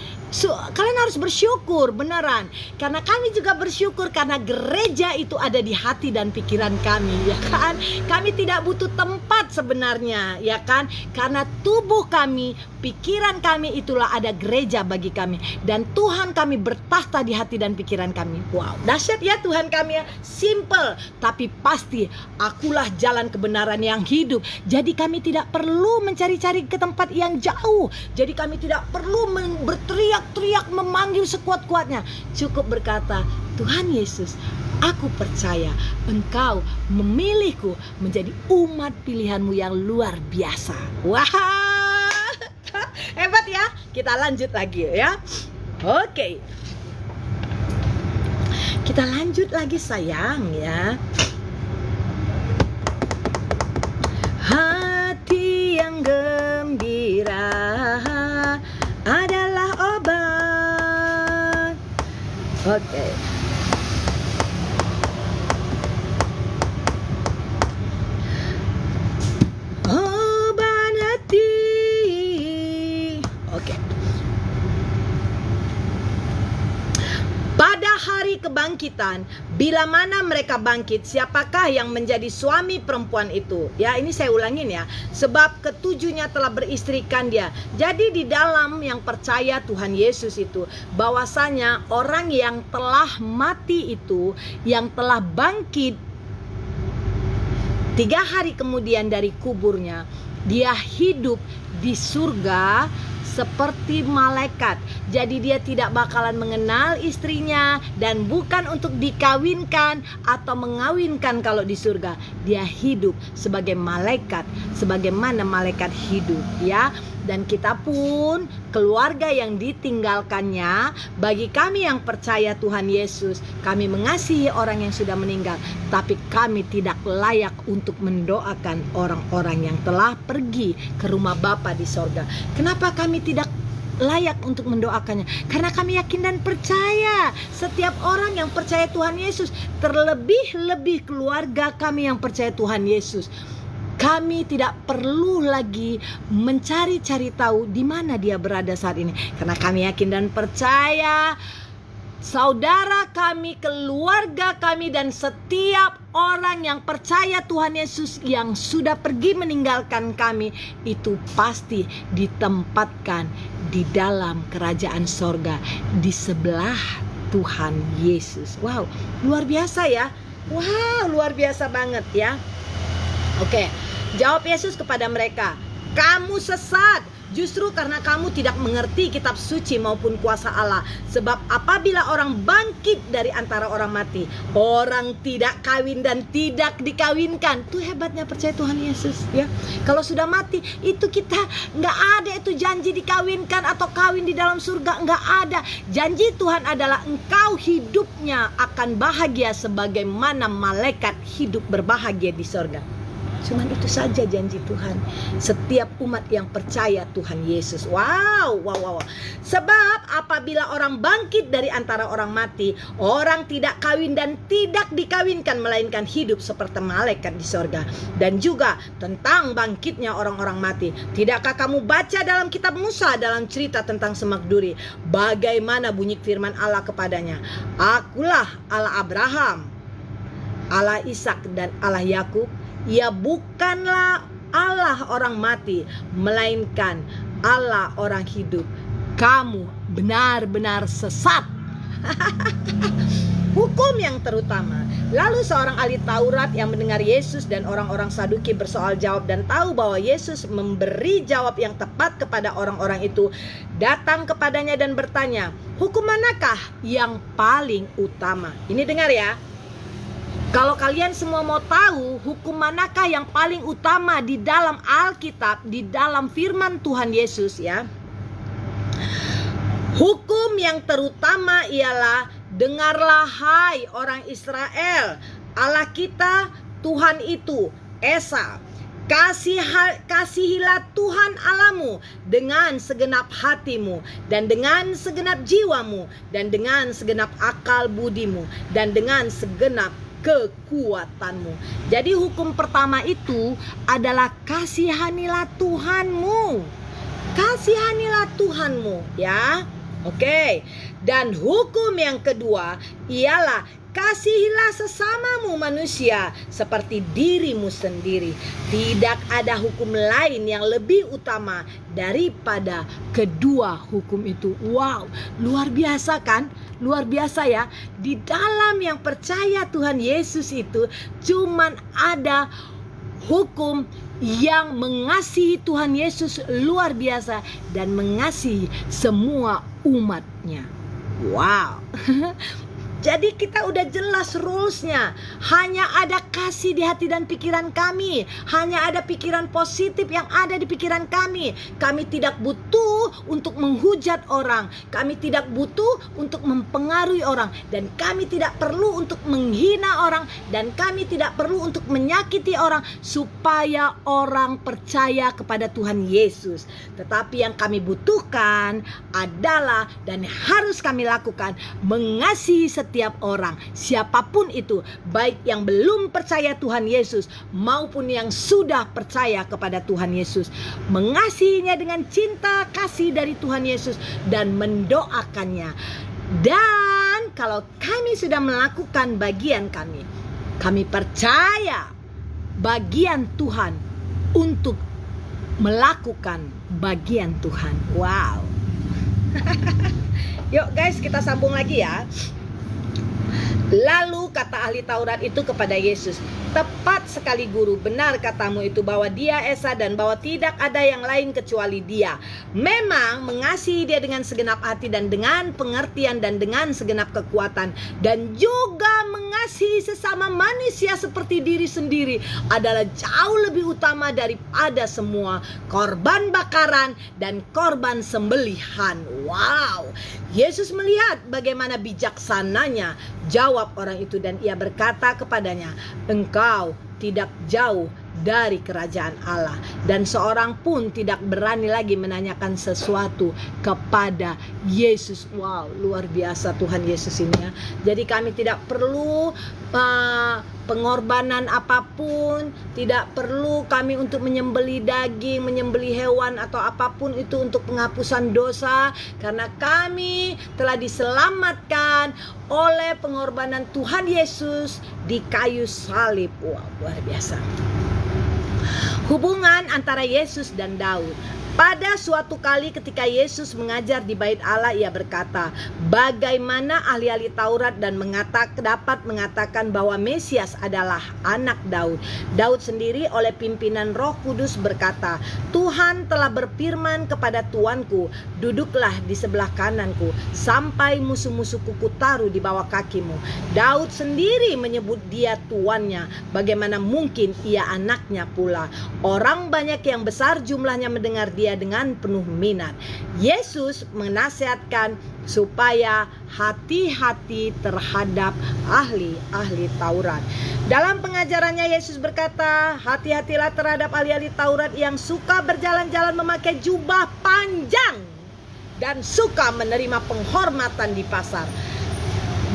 Speaker 1: kalian harus bersyukur beneran. Karena kami juga bersyukur karena gereja itu ada di hati dan pikiran kami, ya kan? Kami tidak butuh tempat sebenarnya, ya kan? Karena tubuh kami, pikiran kami itulah ada gereja bagi kami. Dan Tuhan kami bertahta di hati dan pikiran kami. Wow, dahsyat ya Tuhan kami ya. Simple tapi pasti. Akulah jalan kebenaran yang hidup. Jadi kami tidak perlu mencari-cari ke tempat yang jauh. Jadi kami tidak perlu berteriak-teriak memanggil sekuat-kuatnya. Cukup berkata, Tuhan Yesus, aku percaya Engkau memilihku menjadi umat pilihan-Mu yang luar biasa. Wah, hebat ya. Kita lanjut lagi ya. Oke. Kita lanjut lagi sayang ya. Hati yang gembira adalah obat. Oke. Obat hati. Oke. Pada hari kebangkitan, bila mana mereka bangkit, siapakah yang menjadi suami perempuan itu? Ya, ini saya ulangin ya. Sebab ketujuhnya telah beristrikan dia. Jadi di dalam yang percaya Tuhan Yesus itu, bahwasanya orang yang telah mati itu, yang telah bangkit 3 hari kemudian dari kuburnya, dia hidup di surga seperti malaikat. Jadi dia tidak bakalan mengenal istrinya, dan bukan untuk dikawinkan atau mengawinkan kalau di surga. Dia hidup sebagai malaikat, sebagaimana malaikat hidup ya. Dan kita pun keluarga yang ditinggalkannya, bagi kami yang percaya Tuhan Yesus, kami mengasihi orang yang sudah meninggal, tapi kami tidak layak untuk mendoakan orang-orang yang telah pergi ke rumah Bapa di sorga. Kenapa kami tidak layak untuk mendoakannya? Karena kami yakin dan percaya setiap orang yang percaya Tuhan Yesus, terlebih-lebih keluarga kami yang percaya Tuhan Yesus, kami tidak perlu lagi mencari-cari tahu di mana dia berada saat ini, karena kami yakin dan percaya saudara kami, keluarga kami, dan setiap orang yang percaya Tuhan Yesus yang sudah pergi meninggalkan kami, itu pasti ditempatkan di dalam kerajaan sorga di sebelah Tuhan Yesus. Wow, luar biasa ya. Wow, luar biasa banget ya. Oke, jawab Yesus kepada mereka, kamu sesat, justru karena kamu tidak mengerti kitab suci maupun kuasa Allah. Sebab apabila orang bangkit dari antara orang mati, orang tidak kawin dan tidak dikawinkan. Itu hebatnya percaya Tuhan Yesus ya. Kalau sudah mati, itu kita nggak ada itu janji dikawinkan atau kawin di dalam surga, nggak ada. Janji Tuhan adalah engkau hidupnya akan bahagia sebagaimana malaikat hidup berbahagia di surga. Cuman itu saja janji Tuhan. Setiap umat yang percaya Tuhan Yesus. Wow. Sebab apabila orang bangkit dari antara orang mati, orang tidak kawin dan tidak dikawinkan, melainkan hidup seperti malaikat di sorga. Dan juga tentang bangkitnya orang-orang mati, tidakkah kamu baca dalam kitab Musa, dalam cerita tentang semak duri, bagaimana bunyi firman Allah kepadanya, akulah Allah Abraham, Allah Ishak, dan Allah Yakub. Ia bukanlah Allah orang mati, melainkan Allah orang hidup. Kamu benar-benar sesat. Hukum yang terutama. Lalu seorang ahli Taurat yang mendengar Yesus dan orang-orang Saduki bersoal jawab dan tahu bahwa Yesus memberi jawab yang tepat kepada orang-orang itu, datang kepadanya dan bertanya, hukum manakah yang paling utama? Ini dengar ya. Kalau kalian semua mau tahu hukum manakah yang paling utama di dalam Alkitab, di dalam firman Tuhan Yesus ya, hukum yang terutama ialah, dengarlah hai orang Israel, Allah kita Tuhan itu Esa. Kasihilah Tuhan Allahmu dengan segenap hatimu, dan dengan segenap jiwamu, dan dengan segenap akal budimu, dan dengan segenap kekuatanmu. Jadi hukum pertama itu adalah kasihanilah Tuhanmu. Kasihanilah Tuhanmu ya. Oke. Dan hukum yang kedua ialah kasihilah sesamamu manusia seperti dirimu sendiri. Tidak ada hukum lain yang lebih utama daripada kedua hukum itu. Wow, luar biasa kan? Luar biasa ya. Di dalam yang percaya Tuhan Yesus itu cuman ada hukum yang mengasihi Tuhan Yesus luar biasa dan mengasihi semua umatnya. Wow. Jadi kita udah jelas rulesnya. Hanya ada kasih di hati dan pikiran kami. Hanya ada pikiran positif yang ada di pikiran kami. Kami tidak butuh butuh untuk menghujat orang, kami tidak butuh untuk mempengaruhi orang, dan kami tidak perlu untuk menghina orang, dan kami tidak perlu untuk menyakiti orang supaya orang percaya kepada Tuhan Yesus. Tetapi yang kami butuhkan adalah, dan harus kami lakukan, mengasihi setiap orang, siapapun itu, baik yang belum percaya Tuhan Yesus maupun yang sudah percaya kepada Tuhan Yesus. Mengasihinya dengan cinta kasih dari Tuhan Yesus dan mendoakannya. Dan kalau kami sudah melakukan bagian kami percaya bagian Tuhan untuk melakukan bagian Tuhan. Wow. Yuk guys, kita sambung lagi ya. Lalu kata ahli Taurat itu kepada Yesus, "Tepat sekali guru, benar katamu itu bahwa dia Esa dan bahwa tidak ada yang lain kecuali dia. Memang mengasihi dia dengan segenap hati dan dengan pengertian dan dengan segenap kekuatan, dan juga mengasihi sesama manusia seperti diri sendiri adalah jauh lebih utama daripada semua korban bakaran dan korban sembelihan." Wow. Yesus melihat bagaimana bijaksananya jawab orang itu, dan ia berkata kepadanya, "Engkau tidak jauh dari kerajaan Allah." Dan seorang pun tidak berani lagi menanyakan sesuatu kepada Yesus. Wow, luar biasa Tuhan Yesus ini ya. Jadi kami tidak perlu pengorbanan apapun, tidak perlu kami untuk menyembelih daging, menyembelih hewan atau apapun itu untuk penghapusan dosa, karena kami telah diselamatkan oleh pengorbanan Tuhan Yesus di kayu salib. Wow, luar biasa. Hubungan antara Yesus dan Daud. Pada suatu kali ketika Yesus mengajar di Bait Allah, ia berkata, bagaimana ahli-ahli Taurat dan dapat mengatakan bahwa Mesias adalah anak Daud. Daud sendiri oleh pimpinan Roh Kudus berkata, Tuhan telah berfirman kepada Tuanku, duduklah di sebelah kananku sampai musuh-musuhku kutaruh di bawah kakimu. Daud sendiri menyebut dia tuannya, bagaimana mungkin ia anaknya pula. Orang banyak yang besar jumlahnya mendengar dia dengan penuh minat. Yesus menasihatkan supaya hati-hati terhadap ahli-ahli Taurat. Dalam pengajarannya Yesus berkata, hati-hatilah terhadap ahli-ahli Taurat yang suka berjalan-jalan memakai jubah panjang dan suka menerima penghormatan di pasar.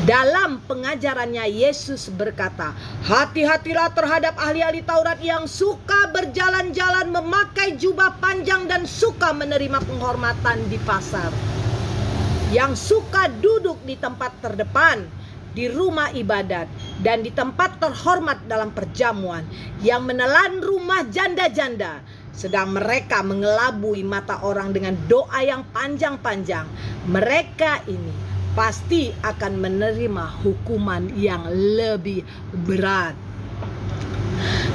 Speaker 1: Dalam pengajarannya Yesus berkata, hati-hatilah terhadap ahli-ahli Taurat yang suka berjalan-jalan memakai jubah panjang dan suka menerima penghormatan di pasar, yang suka duduk di tempat terdepan di rumah ibadat dan di tempat terhormat dalam perjamuan, yang menelan rumah janda-janda, sedang mereka mengelabui mata orang dengan doa yang panjang-panjang. Mereka ini pasti akan menerima hukuman yang lebih berat.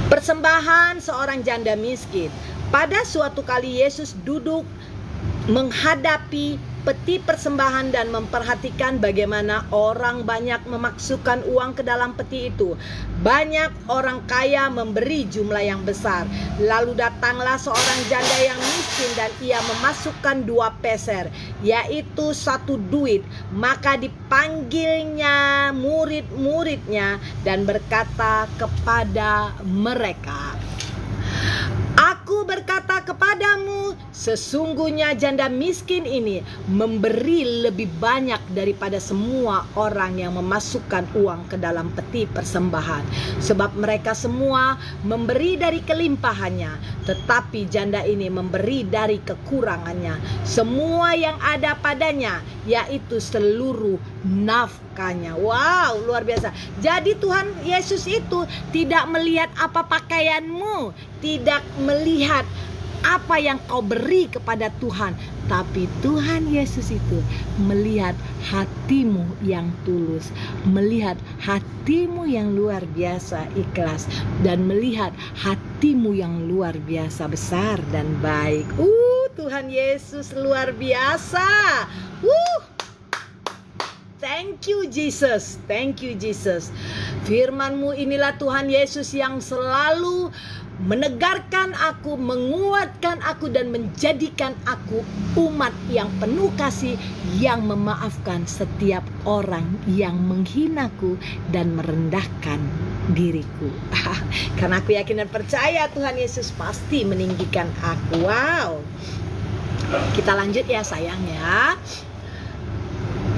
Speaker 1: Persembahan seorang janda miskin. Pada suatu kali Yesus duduk menghadapi peti persembahan dan memperhatikan bagaimana orang banyak memasukkan uang ke dalam peti itu. Banyak orang kaya memberi jumlah yang besar. Lalu datanglah seorang janda yang miskin dan ia memasukkan 2 peser, yaitu 1 duit. Maka dipanggilnya murid-muridnya dan berkata kepada mereka, Aku berkata kepadamu, sesungguhnya janda miskin ini memberi lebih banyak daripada semua orang yang memasukkan uang ke dalam peti persembahan. Sebab mereka semua memberi dari kelimpahannya, tetapi janda ini memberi dari kekurangannya, semua yang ada padanya, yaitu seluruh nafkahnya. Wow, luar biasa. Jadi Tuhan Yesus itu tidak melihat apa pakaianmu, tidak melihat apa yang kau beri kepada Tuhan, tapi Tuhan Yesus itu melihat hatimu yang tulus, melihat hatimu yang luar biasa ikhlas, dan melihat hatimu yang luar biasa besar dan baik. Tuhan Yesus luar biasa. thank you Jesus. Thank you Jesus. Firman-Mu inilah Tuhan Yesus yang selalu menegarkan aku, menguatkan aku, dan menjadikan aku umat yang penuh kasih, yang memaafkan setiap orang yang menghinaku dan merendahkan diriku. Karena aku yakin dan percaya Tuhan Yesus pasti meninggikan aku. Wow. Kita lanjut ya sayang ya.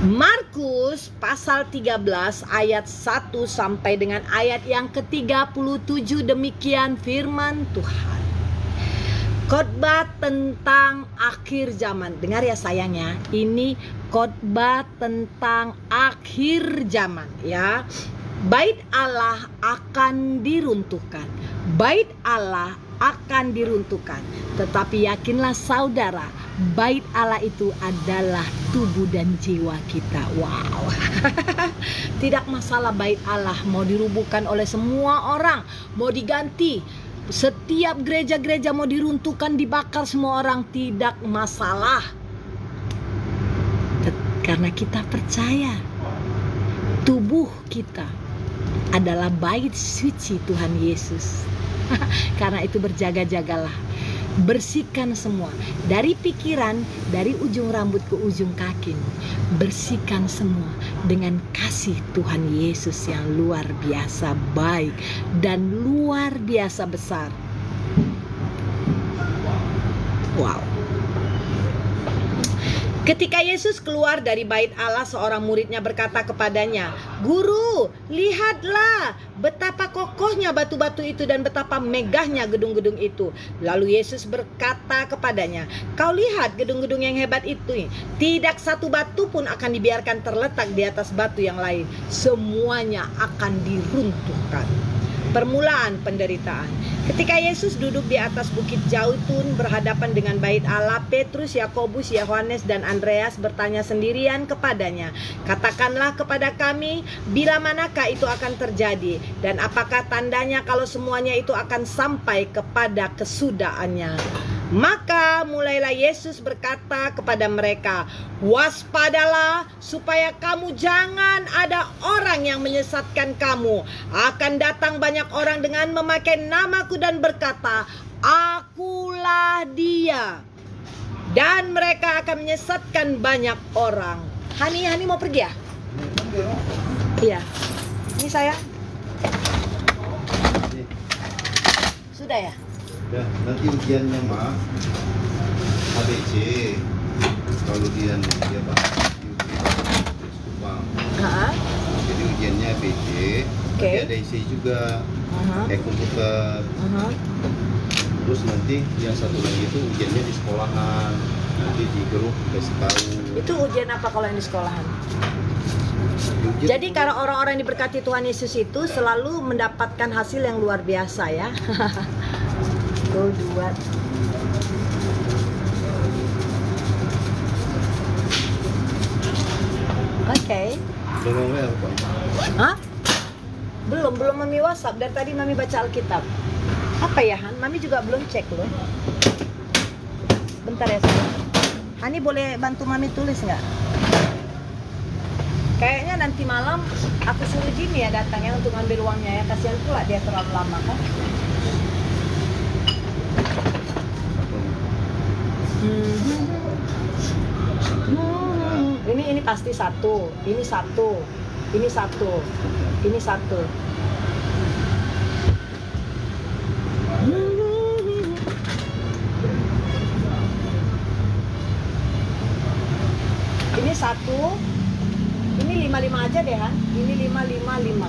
Speaker 1: Markus pasal 13 ayat 1 sampai dengan ayat yang ke-37, demikian firman Tuhan. Khotbah tentang akhir zaman. Dengar ya sayangnya, ini khotbah tentang akhir zaman ya. Bait Allah akan diruntuhkan. Bait Allah akan diruntuhkan. Tetapi yakinlah saudara, bait Allah itu adalah tubuh dan jiwa kita. Wow. Tidak masalah bait Allah mau dirubuhkan oleh semua orang, mau diganti, setiap gereja-gereja mau diruntuhkan, dibakar semua orang, tidak masalah. Karena kita percaya tubuh kita adalah bait suci Tuhan Yesus. Karena itu berjaga-jagalah, bersihkan semua, dari pikiran, dari ujung rambut ke ujung kaki, bersihkan semua dengan kasih Tuhan Yesus yang luar biasa baik dan luar biasa besar. Wow. Ketika Yesus keluar dari bait Allah, seorang muridnya berkata kepadanya, "Guru, lihatlah betapa kokohnya batu-batu itu dan betapa megahnya gedung-gedung itu." Lalu Yesus berkata kepadanya, "Kau lihat gedung-gedung yang hebat itu? Tidak satu batu pun akan dibiarkan terletak di atas batu yang lain. Semuanya akan diruntuhkan." Permulaan penderitaan. Ketika Yesus duduk di atas bukit Zaitun berhadapan dengan bait Allah, Petrus, Yakobus, Yohanes, dan Andreas bertanya sendirian kepadanya, "Katakanlah kepada kami, bila manakah itu akan terjadi? Dan apakah tandanya kalau semuanya itu akan sampai kepada kesudahannya?" Maka mulailah Yesus berkata kepada mereka, "Waspadalah supaya kamu jangan ada orang yang menyesatkan kamu. Akan datang banyak orang dengan memakai namaku dan berkata, 'Akulah dia.' Dan mereka akan menyesatkan banyak orang." Hani mau pergi ya? Iya. Ini saya. Sudah ya?
Speaker 3: Ya, nanti ujiannya mah ABC. Kalau dia bahas di Kupang. Jadi ujiannya ABC.
Speaker 1: Oke.
Speaker 3: Tapi ada isi juga komputer. Terus nanti yang satu lagi itu ujiannya di sekolahan. Nanti di grup kasih tahu.
Speaker 1: Itu ujian apa kalau yang di sekolahan?
Speaker 3: Ujian
Speaker 1: Jadi karena orang-orang yang diberkati Tuhan Yesus itu selalu mendapatkan hasil yang luar biasa ya. Tuh, 2. Oke.
Speaker 3: belum WA Pak.
Speaker 1: Hah? Belum Mami WhatsApp. Dari tadi Mami baca Alkitab. Apa ya Han? Mami juga belum cek loh. Bentar ya sayang. Hani boleh bantu Mami tulis nggak? Kayaknya nanti malam aku suruh Jimmy ya datang ya untuk ngambil uangnya ya. Kasihan pula dia terlalu lama kan. Ini pasti satu. Ini satu. Ini satu. Ini satu. Ini satu. Ini 55 aja deh Han. Ini 555.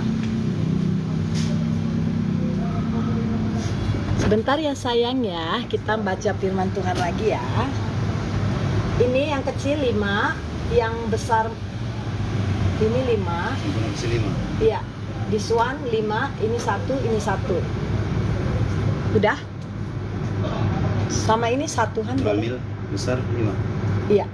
Speaker 1: Sebentar ya sayang ya, kita baca firman Tuhan lagi ya. Ini yang kecil 5, yang besar ini 5.
Speaker 3: Simpulan isi 5.
Speaker 1: Iya, this one 5, ini 1, ini 1. Udah? Sama ini 1 Han.
Speaker 3: Ambil besar 5.
Speaker 1: Iya.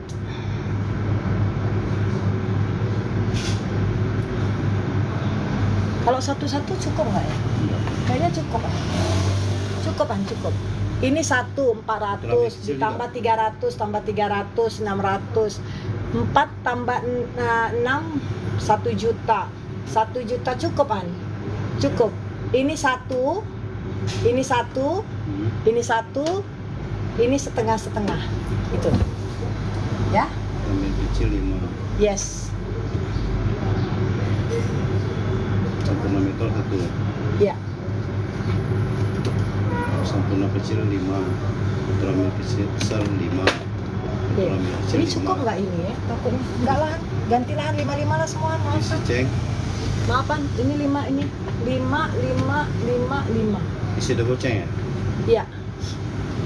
Speaker 1: Kalau satu-satu cukup nggak ya? Kayaknya cukup. Cukup kan, cukup. Ini 1, 400, ditambah 300, tambah 300, 600. 4 tambah 6 1 juta. 1 juta cukup kan? Cukup. Ini 1, ini 1, ini 1, ini setengah-setengah. Itu. Ya?
Speaker 3: Ambil kecil 5.
Speaker 1: Yes.
Speaker 3: Sampurna meter 1.
Speaker 1: Ya.
Speaker 3: Sampurna kecil 5. Teramil kecil besar 5.
Speaker 1: Oke.
Speaker 3: Teramil kecil
Speaker 1: Ini
Speaker 3: 5.
Speaker 1: cukup nggak ini ya? Takutnya enggak lah. Ganti lahan 55 lah semua.
Speaker 3: Isi ceng.
Speaker 1: Maafan, ini 5 ini. 5 5 5 5.
Speaker 3: Isi double ceng ya?
Speaker 1: Iya.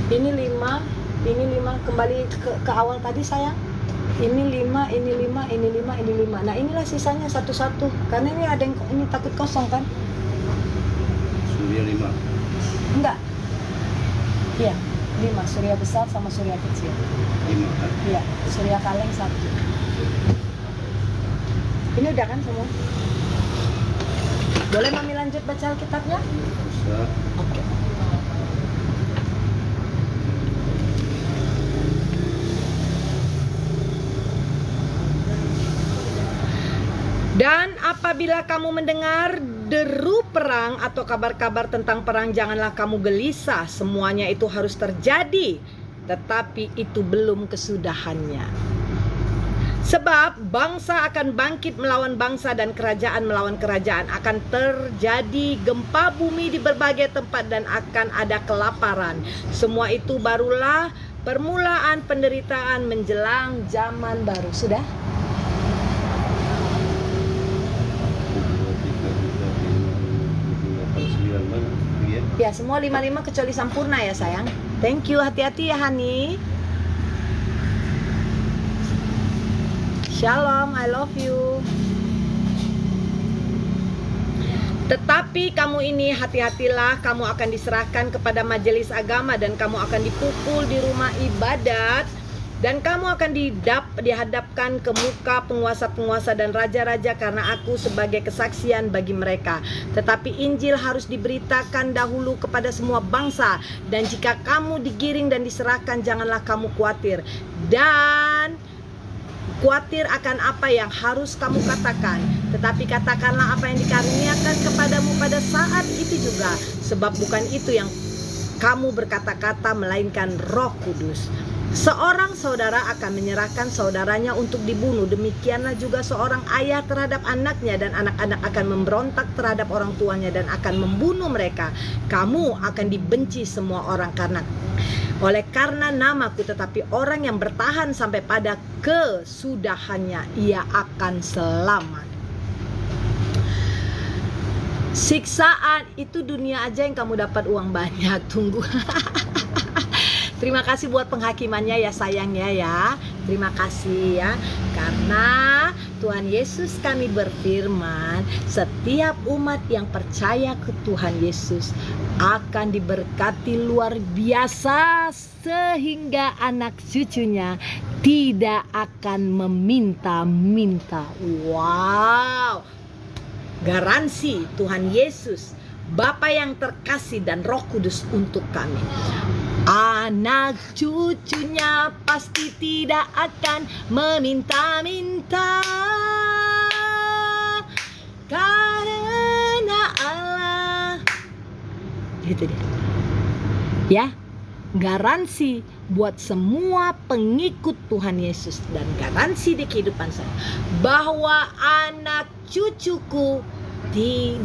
Speaker 1: Ini 5, ini 5 kembali ke awal tadi sayang. Ini 5, ini 5, ini 5, ini 5. Nah, inilah sisanya satu-satu. Karena ini ada yang ini takut kosong kan?
Speaker 3: Surya 5.
Speaker 1: Enggak. Iya, 5 surya besar sama surya kecil.
Speaker 3: 5 kan?
Speaker 1: Iya, surya kaleng 1. Ini udah kan semua? Boleh Mami lanjut baca Alkitabnya?
Speaker 3: Bisa.
Speaker 1: Oke. Dan apabila kamu mendengar deru perang atau kabar-kabar tentang perang, janganlah kamu gelisah. Semuanya itu harus terjadi, tetapi itu belum kesudahannya. Sebab bangsa akan bangkit melawan bangsa dan kerajaan melawan kerajaan. Akan terjadi gempa bumi di berbagai tempat dan akan ada kelaparan. Semua itu barulah permulaan penderitaan menjelang zaman baru. Sudah? Ya, semua 55 kecuali sempurna ya sayang. Thank you, hati-hati ya Hani. Shalom, I love you. Tetapi kamu ini hati-hatilah, kamu akan diserahkan kepada majelis agama dan kamu akan dipukul di rumah ibadat. Dan kamu akan dihadapkan ke muka penguasa-penguasa dan raja-raja karena aku sebagai kesaksian bagi mereka. Tetapi Injil harus diberitakan dahulu kepada semua bangsa. Dan jika kamu digiring dan diserahkan, janganlah kamu khawatir. Dan khawatir akan apa yang harus kamu katakan. Tetapi katakanlah apa yang dikaruniakan kepadamu pada saat itu juga. Sebab bukan itu yang kamu berkata-kata, melainkan Roh Kudus. Seorang saudara akan menyerahkan saudaranya untuk dibunuh. Demikianlah juga seorang ayah terhadap anaknya, dan anak-anak akan memberontak terhadap orang tuanya dan akan membunuh mereka. Kamu akan dibenci semua orang oleh karena namaku, tetapi orang yang bertahan sampai pada kesudahannya, ia akan selamat. Siksaan itu dunia aja yang kamu dapat uang banyak. Tunggu. Terima kasih buat penghakimannya ya sayangnya ya. Terima kasih ya. Karena Tuhan Yesus kami berfirman, setiap umat yang percaya ke Tuhan Yesus akan diberkati luar biasa, sehingga anak cucunya tidak akan meminta-minta. Wow. Garansi Tuhan Yesus, Bapa yang terkasih dan Roh Kudus untuk kami. Anak cucunya pasti tidak akan meminta-minta, karena Allah. Gitu deh. Ya, garansi buat semua pengikut Tuhan Yesus dan garansi di kehidupan saya bahwa anak cucuku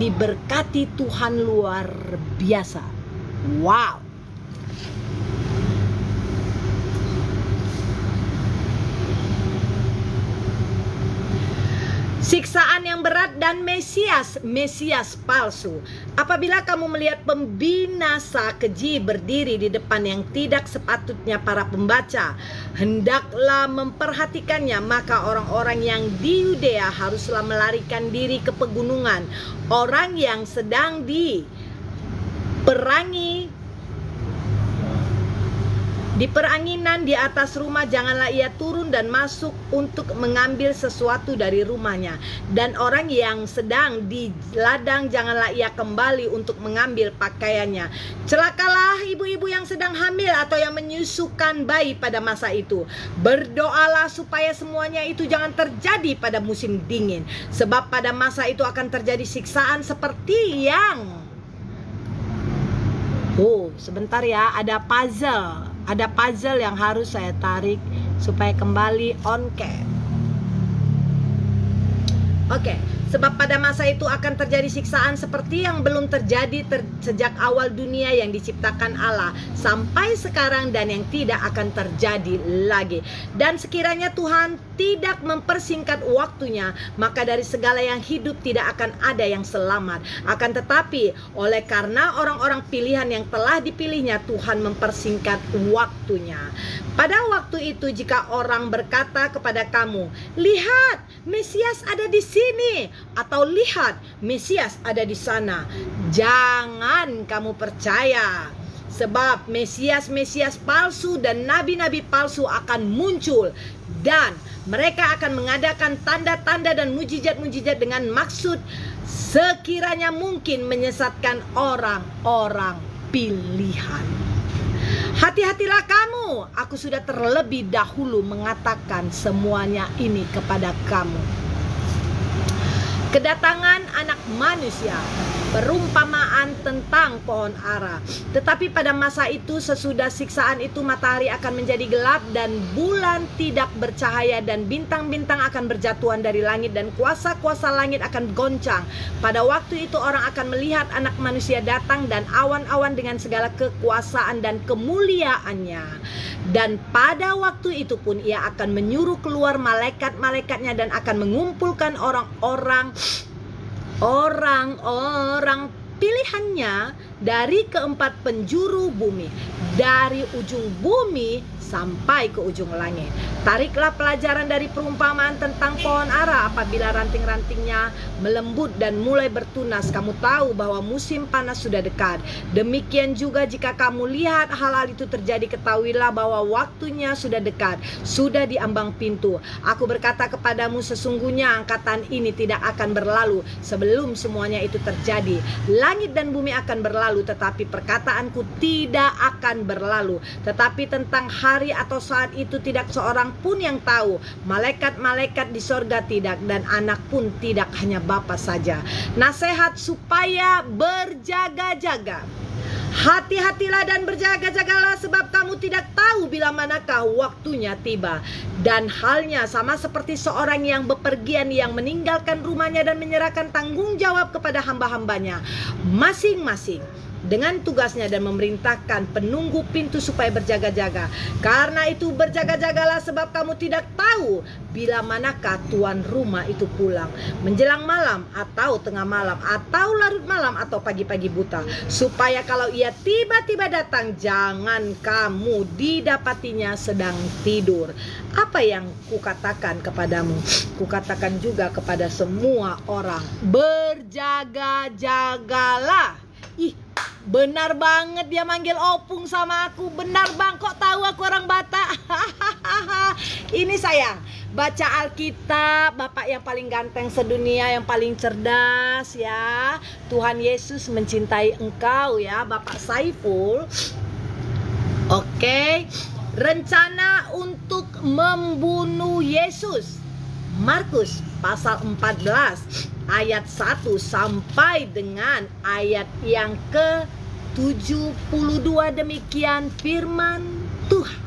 Speaker 1: diberkati Tuhan luar biasa. Wow. Siksaan yang berat dan Mesias palsu. Apabila kamu melihat pembinasa keji berdiri di depan yang tidak sepatutnya para pembaca, hendaklah memperhatikannya. Maka orang-orang yang di Yudea haruslah melarikan diri ke pegunungan. Orang yang sedang Di peranginan di atas rumah janganlah ia turun dan masuk untuk mengambil sesuatu dari rumahnya. Dan orang yang sedang di ladang janganlah ia kembali untuk mengambil pakaiannya. Celakalah ibu-ibu yang sedang hamil atau yang menyusukan bayi pada masa itu. Berdoalah supaya semuanya itu jangan terjadi pada musim dingin. Sebab pada masa itu akan terjadi siksaan seperti yang... Oh, sebentar ya, ada puzzle. Ada puzzle yang harus saya tarik supaya kembali on cam. Oke, sebab pada masa itu akan terjadi siksaan seperti yang belum terjadi sejak awal dunia yang diciptakan Allah sampai sekarang, dan yang tidak akan terjadi lagi. Dan sekiranya Tuhan tidak mempersingkat waktunya, maka dari segala yang hidup tidak akan ada yang selamat. Akan tetapi oleh karena orang-orang pilihan yang telah dipilihnya, Tuhan mempersingkat waktunya. Pada waktu itu jika orang berkata kepada kamu, lihat Mesias ada di sini, atau lihat Mesias ada di sana, jangan kamu percaya. Sebab Mesias-Mesias palsu dan nabi-nabi palsu akan muncul, dan mereka akan mengadakan tanda-tanda dan mujizat-mujizat dengan maksud sekiranya mungkin menyesatkan orang-orang pilihan. Hati-hatilah kamu, aku sudah terlebih dahulu mengatakan semuanya ini kepada kamu. Kedatangan anak manusia, perumpamaan tentang pohon ara. Tetapi pada masa itu, sesudah siksaan itu, matahari akan menjadi gelap dan bulan tidak bercahaya, dan bintang-bintang akan berjatuhan dari langit, dan kuasa-kuasa langit akan goncang. Pada waktu itu orang akan melihat anak manusia datang dan awan-awan dengan segala kekuasaan dan kemuliaannya. Dan pada waktu itu pun ia akan menyuruh keluar malaikat-malaikatnya dan akan mengumpulkan orang-orang pilihannya dari keempat penjuru bumi, dari ujung bumi sampai ke ujung langit. Tariklah pelajaran dari perumpamaan tentang pohon ara. Apabila ranting-rantingnya melembut dan mulai bertunas, kamu tahu bahwa musim panas sudah dekat. Demikian juga jika kamu lihat hal-hal itu terjadi, ketahuilah bahwa waktunya sudah dekat, sudah di ambang pintu. Aku berkata kepadamu, sesungguhnya angkatan ini tidak akan berlalu sebelum semuanya itu terjadi. Langit dan bumi akan berlalu, tetapi perkataanku tidak akan berlalu. Tetapi tentang hari atau saat itu tidak seorang pun yang tahu, malaikat-malaikat di sorga tidak, dan anak pun tidak, hanya Bapa saja. Nasihat supaya berjaga-jaga. Hati-hatilah dan berjaga-jagalah, sebab kamu tidak tahu bila manakah waktunya tiba. Dan halnya sama seperti seorang yang bepergian, yang meninggalkan rumahnya dan menyerahkan tanggung jawab kepada hamba-hambanya masing-masing dengan tugasnya, dan memerintahkan penunggu pintu supaya berjaga-jaga. Karena itu berjaga-jagalah, sebab kamu tidak tahu bila manakah tuan rumah itu pulang, menjelang malam atau tengah malam atau larut malam atau pagi-pagi buta, supaya kalau ia tiba-tiba datang, jangan kamu didapatinya sedang tidur. Apa yang kukatakan kepadamu, kukatakan juga kepada semua orang, berjaga-jagalah. Ih, benar banget dia manggil opung sama aku. Benar bang, kok tahu aku orang Batak? Ini sayang, baca Alkitab. Bapak yang paling ganteng sedunia, yang paling cerdas ya. Tuhan Yesus mencintai engkau ya, Bapak Saiful. Oke. Rencana untuk membunuh Yesus, Markus pasal 14 ayat 1 sampai dengan ayat yang ke-72. Demikian firman Tuhan.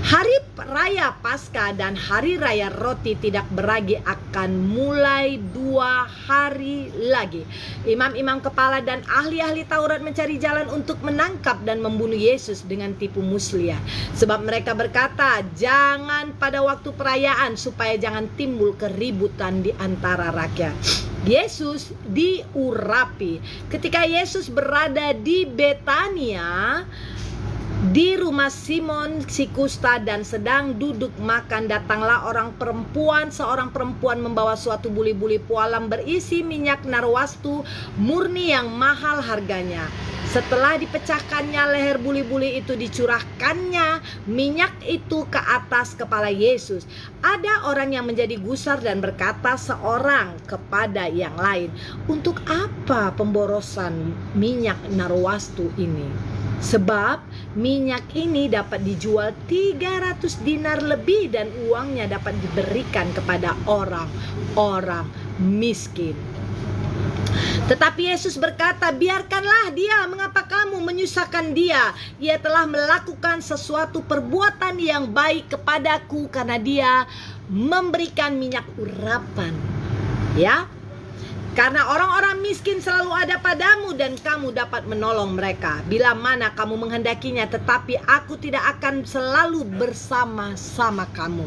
Speaker 1: Hari raya Paskah dan hari raya roti tidak beragi akan mulai 2 hari lagi. Imam-imam kepala dan ahli-ahli Taurat mencari jalan untuk menangkap dan membunuh Yesus dengan tipu muslihat. Sebab mereka berkata, jangan pada waktu perayaan, supaya jangan timbul keributan di antara rakyat. Yesus diurapi. Ketika Yesus berada di Betania, di rumah Simon si kusta, dan sedang duduk makan, datanglah seorang perempuan membawa suatu buli-buli pualam berisi minyak narwastu murni yang mahal harganya. Setelah dipecahkannya leher buli-buli itu, dicurahkannya minyak itu ke atas kepala Yesus. Ada orang yang menjadi gusar dan berkata seorang kepada yang lain, "Untuk apa pemborosan minyak narwastu ini? Sebab minyak ini dapat dijual 300 dinar lebih dan uangnya dapat diberikan kepada orang-orang miskin." Tetapi Yesus berkata, "Biarkanlah dia, mengapa kamu menyusahkan dia? Ia telah melakukan sesuatu perbuatan yang baik kepadaku karena dia memberikan minyak urapan." Ya, karena orang-orang miskin selalu ada padamu dan kamu dapat menolong mereka bila mana kamu menghendakinya, tetapi aku tidak akan selalu bersama-sama kamu.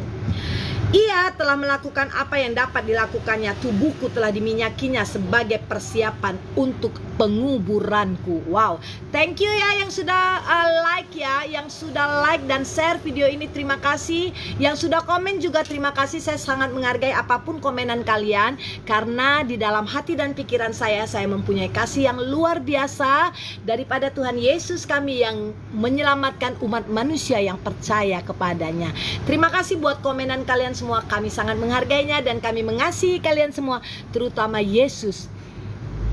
Speaker 1: Ia telah melakukan apa yang dapat dilakukannya. Tubuhku telah diminyakinya sebagai persiapan untuk penguburanku. Wow, thank you ya yang sudah like ya, yang sudah like dan share video ini, terima kasih. Yang sudah komen juga terima kasih. Saya sangat menghargai apapun komenan kalian, karena di dalam hati dan pikiran saya mempunyai kasih yang luar biasa daripada Tuhan Yesus kami yang menyelamatkan umat manusia yang percaya kepadanya. Terima kasih buat komenan kalian semua. Kami sangat menghargainya dan kami mengasihi kalian semua, terutama Yesus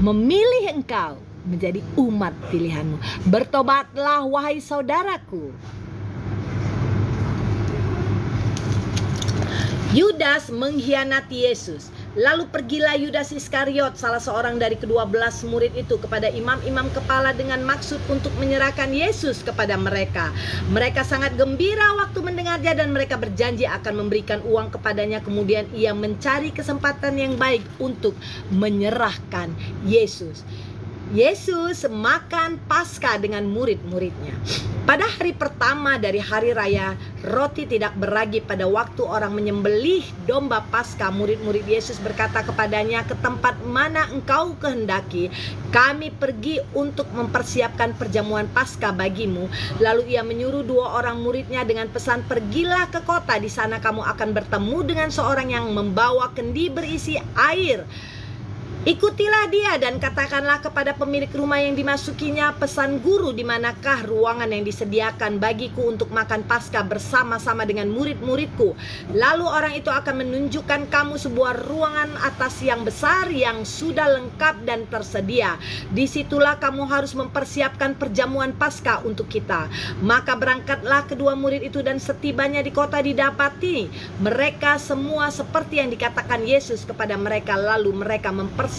Speaker 1: memilih engkau menjadi umat pilihanmu. Bertobatlah wahai saudaraku. Yudas mengkhianati Yesus. Lalu pergilah Yudas Iskariot, salah seorang dari ke-12 murid itu, kepada imam-imam kepala dengan maksud untuk menyerahkan Yesus kepada mereka. Mereka sangat gembira waktu mendengarnya dan mereka berjanji akan memberikan uang kepadanya. Kemudian ia mencari kesempatan yang baik untuk menyerahkan Yesus. Yesus makan Paskah dengan murid-muridnya. Pada hari pertama dari hari raya roti tidak beragi, pada waktu orang menyembelih domba Paskah, murid-murid Yesus berkata kepadanya, "Ke tempat mana engkau kehendaki kami pergi untuk mempersiapkan perjamuan Paskah bagimu." Lalu ia menyuruh 2 orang muridnya dengan pesan, "Pergilah ke kota, di sana kamu akan bertemu dengan seorang yang membawa kendi berisi air. Ikutilah dia dan katakanlah kepada pemilik rumah yang dimasukinya, 'Pesan guru, di manakah ruangan yang disediakan bagiku untuk makan Paskah bersama-sama dengan murid-muridku?' Lalu orang itu akan menunjukkan kamu sebuah ruangan atas yang besar yang sudah lengkap dan tersedia. Disitulah kamu harus mempersiapkan perjamuan Paskah untuk kita." Maka berangkatlah kedua murid itu dan setibanya di kota didapati mereka semua seperti yang dikatakan Yesus kepada mereka. Lalu mereka mempersiapkan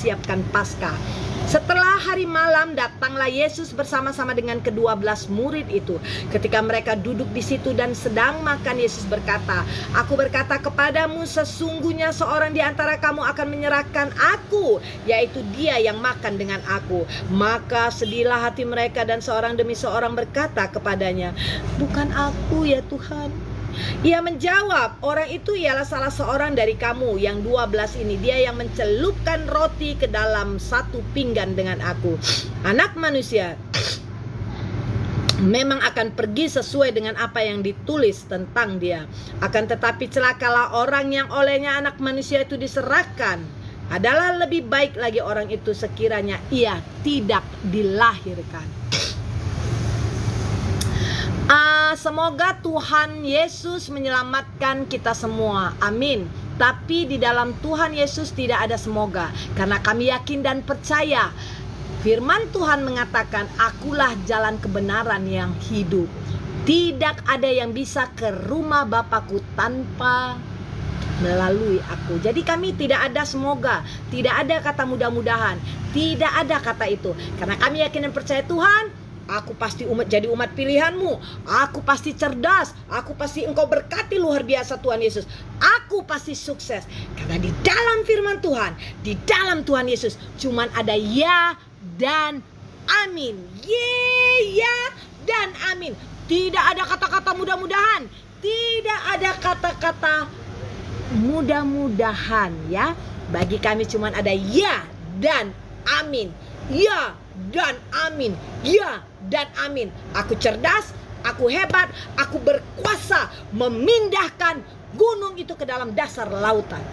Speaker 1: Paskah. Setelah hari malam, datanglah Yesus bersama-sama dengan ke-12 murid itu. Ketika mereka duduk di situ dan sedang makan, Yesus berkata, "Aku berkata kepadamu, sesungguhnya seorang di antara kamu akan menyerahkan aku, yaitu dia yang makan dengan aku." Maka sedihlah hati mereka dan seorang demi seorang berkata kepadanya, "Bukan aku ya Tuhan." Ia menjawab, "Orang itu ialah salah seorang dari kamu yang 12 ini. Dia yang mencelupkan roti ke dalam satu pinggan dengan aku. Anak manusia memang akan pergi sesuai dengan apa yang ditulis tentang dia. Akan tetapi celakalah orang yang olehnya Anak Manusia itu diserahkan. Adalah lebih baik lagi orang itu sekiranya ia tidak dilahirkan." Semoga Tuhan Yesus menyelamatkan kita semua. Amin. Tapi di dalam Tuhan Yesus tidak ada semoga, karena kami yakin dan percaya firman Tuhan mengatakan, "Akulah jalan kebenaran yang hidup. Tidak ada yang bisa ke rumah Bapakku tanpa melalui aku." Jadi kami tidak ada semoga, tidak ada kata mudah-mudahan, tidak ada kata itu, karena kami yakin dan percaya, Tuhan, aku pasti jadi umat pilihanmu. Aku pasti cerdas. Aku pasti engkau berkati luar biasa Tuhan Yesus. Aku pasti sukses. Karena di dalam firman Tuhan, di dalam Tuhan Yesus, cuman ada ya dan amin. Ya dan amin. Tidak ada kata-kata mudah-mudahan. Tidak ada kata-kata mudah-mudahan ya. Bagi kami cuman ada ya dan amin. Ya dan amin. Ya dan amin. Aku cerdas, aku hebat, aku berkuasa memindahkan gunung itu ke dalam dasar lautan.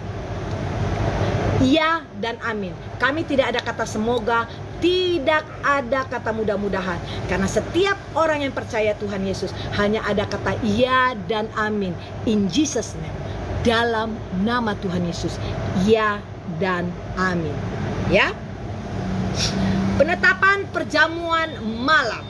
Speaker 1: Ya dan amin. Kami tidak ada kata semoga, Tidak ada kata mudah-mudahan, karena setiap orang yang percaya Tuhan Yesus hanya ada kata ya dan amin. In Jesus name, dalam nama Tuhan Yesus, ya dan amin. Ya. Penetapan perjamuan malam.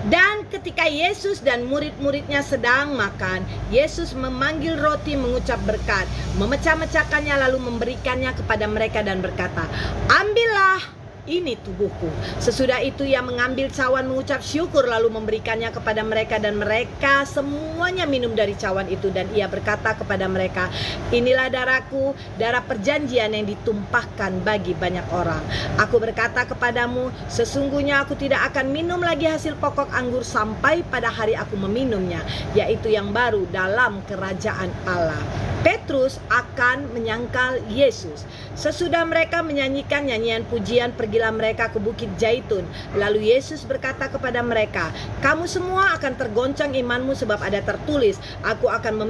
Speaker 1: Dan ketika Yesus dan murid-muridnya sedang makan, Yesus memanggil roti, mengucap berkat, memecah-mecahkannya lalu memberikannya kepada mereka dan berkata, "Ambillah, ini tubuhku." Sesudah itu ia mengambil cawan, mengucap syukur, lalu memberikannya kepada mereka, dan mereka semuanya minum dari cawan itu. Dan ia berkata kepada mereka, "Inilah darahku, darah perjanjian yang ditumpahkan bagi banyak orang. Aku berkata kepadamu, sesungguhnya aku tidak akan minum lagi hasil pokok anggur sampai pada hari aku meminumnya, yaitu yang baru dalam kerajaan Allah." Petrus akan menyangkal Yesus. Sesudah mereka menyanyikan nyanyian pujian, pergilah mereka ke Bukit Zaitun. Lalu Yesus berkata kepada mereka, "Kamu semua akan tergoncang imanmu, sebab ada tertulis, aku akan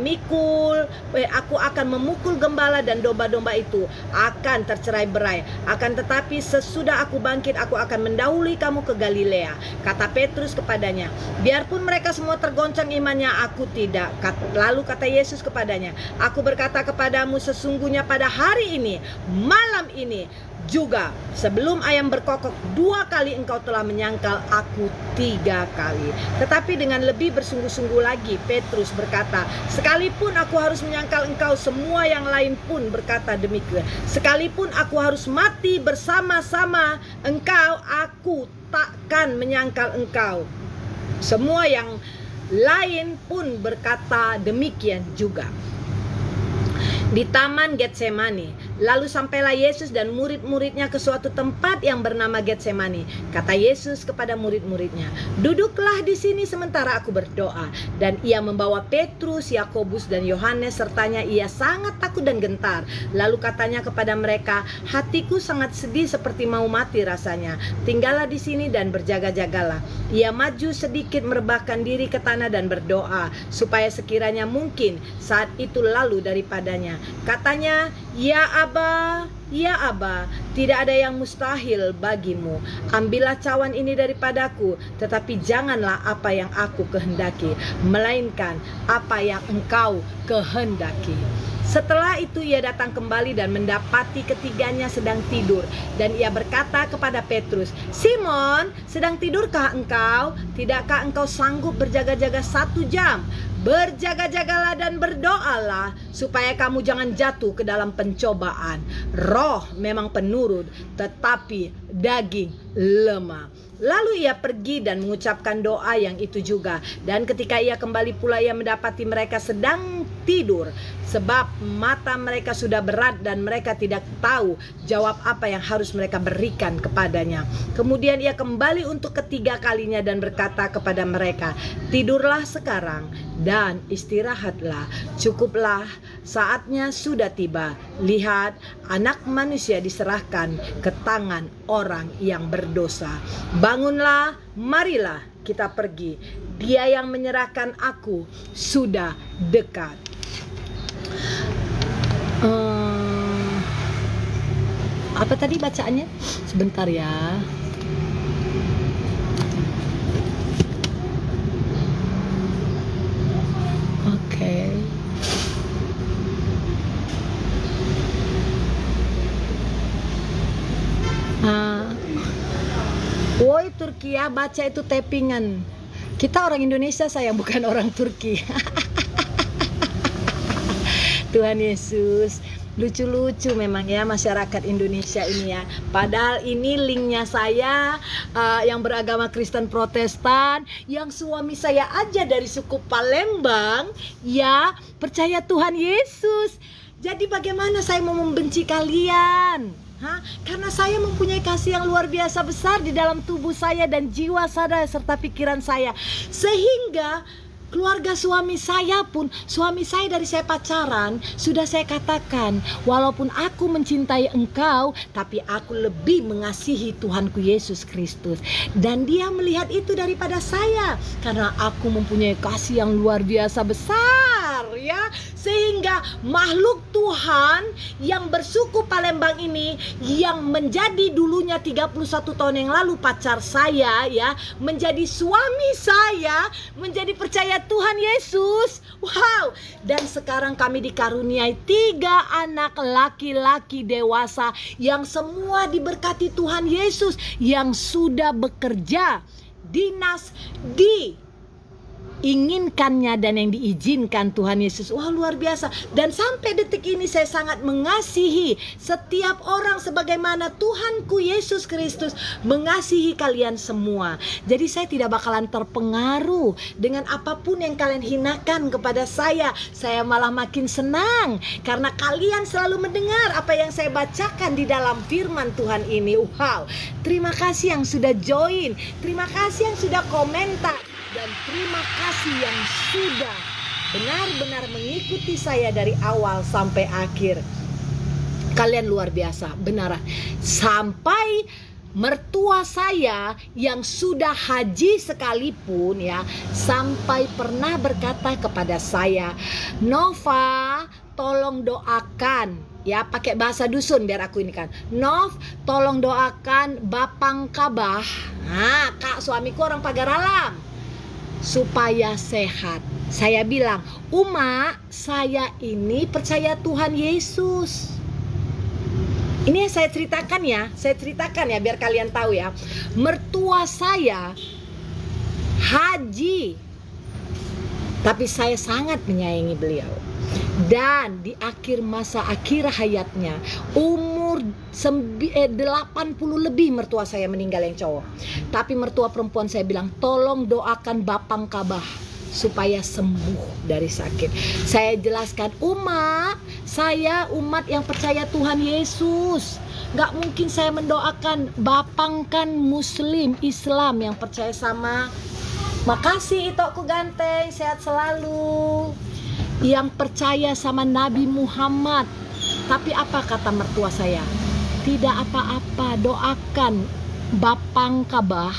Speaker 1: memukul gembala dan domba-domba itu akan tercerai-berai. Akan tetapi sesudah aku bangkit, aku akan mendahului kamu ke Galilea." Kata Petrus kepadanya, "Biarpun mereka semua tergoncang imannya, aku tidak." Lalu kata Yesus kepadanya, "Aku berkata kepadamu, sesungguhnya pada hari ini, malam ini juga, sebelum ayam berkokok 2 kali engkau telah menyangkal aku 3 kali." Tetapi dengan lebih bersungguh-sungguh lagi Petrus berkata, "Sekalipun aku harus menyangkal engkau, semua yang lain pun berkata demikian. Sekalipun aku harus mati bersama-sama engkau, aku takkan menyangkal engkau." Semua yang lain pun berkata demikian juga. Di Taman Getsemani, lalu sampailah Yesus dan murid-muridnya ke suatu tempat yang bernama Getsemani. Kata Yesus kepada murid-muridnya, "Duduklah di sini sementara aku berdoa." Dan ia membawa Petrus, Yakobus dan Yohanes, sertanya ia sangat takut dan gentar. Lalu katanya kepada mereka, "Hatiku sangat sedih seperti mau mati rasanya. Tinggallah di sini dan berjaga-jagalah." Ia maju sedikit, merebahkan diri ke tanah dan berdoa, supaya sekiranya mungkin saat itu lalu daripadanya. Katanya, "Ya Aba, ya Aba, tidak ada yang mustahil bagimu. Ambillah cawan ini daripadaku, tetapi janganlah apa yang aku kehendaki, melainkan apa yang engkau kehendaki." Setelah itu ia datang kembali dan mendapati ketiganya sedang tidur. Dan ia berkata kepada Petrus, "Simon, sedang tidurkah engkau? Tidakkah engkau sanggup berjaga-jaga 1 jam? Berjaga-jagalah dan berdoalah, supaya kamu jangan jatuh ke dalam pencobaan. Roh memang penurut, tetapi daging lemah." Lalu ia pergi dan mengucapkan doa yang itu juga. Dan ketika ia kembali pula, ia mendapati mereka sedang tidur, sebab mata mereka sudah berat dan mereka tidak tahu jawab apa yang harus mereka berikan kepadanya. Kemudian ia kembali untuk ketiga kalinya dan berkata kepada mereka, "Tidurlah sekarang dan istirahatlah. Cukuplah, saatnya sudah tiba. Lihat, Anak Manusia diserahkan ke tangan orang yang berdosa. Bangunlah, marilah kita pergi. Dia yang menyerahkan aku sudah dekat." Apa tadi bacaannya? Sebentar ya. Oke. Woi Turki ya, baca itu tappingan. Kita orang Indonesia sayang, bukan orang Turki. Tuhan Yesus, lucu-lucu memang ya masyarakat Indonesia ini ya. Padahal ini linknya saya yang beragama Kristen Protestan, yang suami saya aja dari suku Palembang ya, percaya Tuhan Yesus. Jadi bagaimana saya mau membenci kalian? Karena saya mempunyai kasih yang luar biasa besar di dalam tubuh saya dan jiwa saya serta pikiran saya, sehingga keluarga suami saya pun, suami saya dari saya pacaran, sudah saya katakan, walaupun aku mencintai engkau, tapi aku lebih mengasihi Tuhanku Yesus Kristus. Dan dia melihat itu daripada saya, karena aku mempunyai kasih yang luar biasa besar ya, sehingga makhluk Tuhan yang bersuku Palembang ini, yang menjadi dulunya 31 tahun yang lalu pacar saya ya, menjadi suami saya, menjadi percaya Tuhan Yesus. Wow. Dan sekarang kami dikaruniai 3 anak laki-laki dewasa yang semua diberkati Tuhan Yesus, yang sudah bekerja dinas diinginkannya dan yang diizinkan Tuhan Yesus. Wah, luar biasa. Dan sampai detik ini saya sangat mengasihi setiap orang sebagaimana Tuhanku Yesus Kristus mengasihi kalian semua. Jadi saya tidak bakalan terpengaruh dengan apapun yang kalian hinakan kepada saya. Saya malah makin senang karena kalian selalu mendengar apa yang saya bacakan di dalam firman Tuhan ini. Wow. Terima kasih yang sudah join, terima kasih yang sudah komentar, dan terima kasih yang sudah benar-benar mengikuti saya dari awal sampai akhir. Kalian luar biasa, benaran. Sampai mertua saya yang sudah haji sekalipun ya, sampai pernah berkata kepada saya, "Nova, tolong doakan." Ya, pakai bahasa dusun biar aku ini kan. "Nov, tolong doakan Bapang Kabah." Nah, Kak, suamiku orang Pagaralam, supaya sehat. Saya bilang, "Uma, saya ini percaya Tuhan Yesus." Ini yang saya ceritakan ya biar kalian tahu ya. Mertua saya haji, tapi saya sangat menyayangi beliau. Dan di akhir masa akhir hayatnya, umur 80 lebih, mertua saya meninggal yang cowok. Tapi mertua perempuan saya bilang, "Tolong doakan Bapang Kabah supaya sembuh dari sakit." Saya jelaskan, "Uma, saya umat yang percaya Tuhan Yesus. Gak mungkin saya mendoakan, Bapang kan Muslim, Islam yang percaya sama." Makasih Itokku ganteng, sehat selalu. Yang percaya sama Nabi Muhammad. Tapi apa kata mertua saya? "Tidak apa-apa, doakan Bapang Kabah,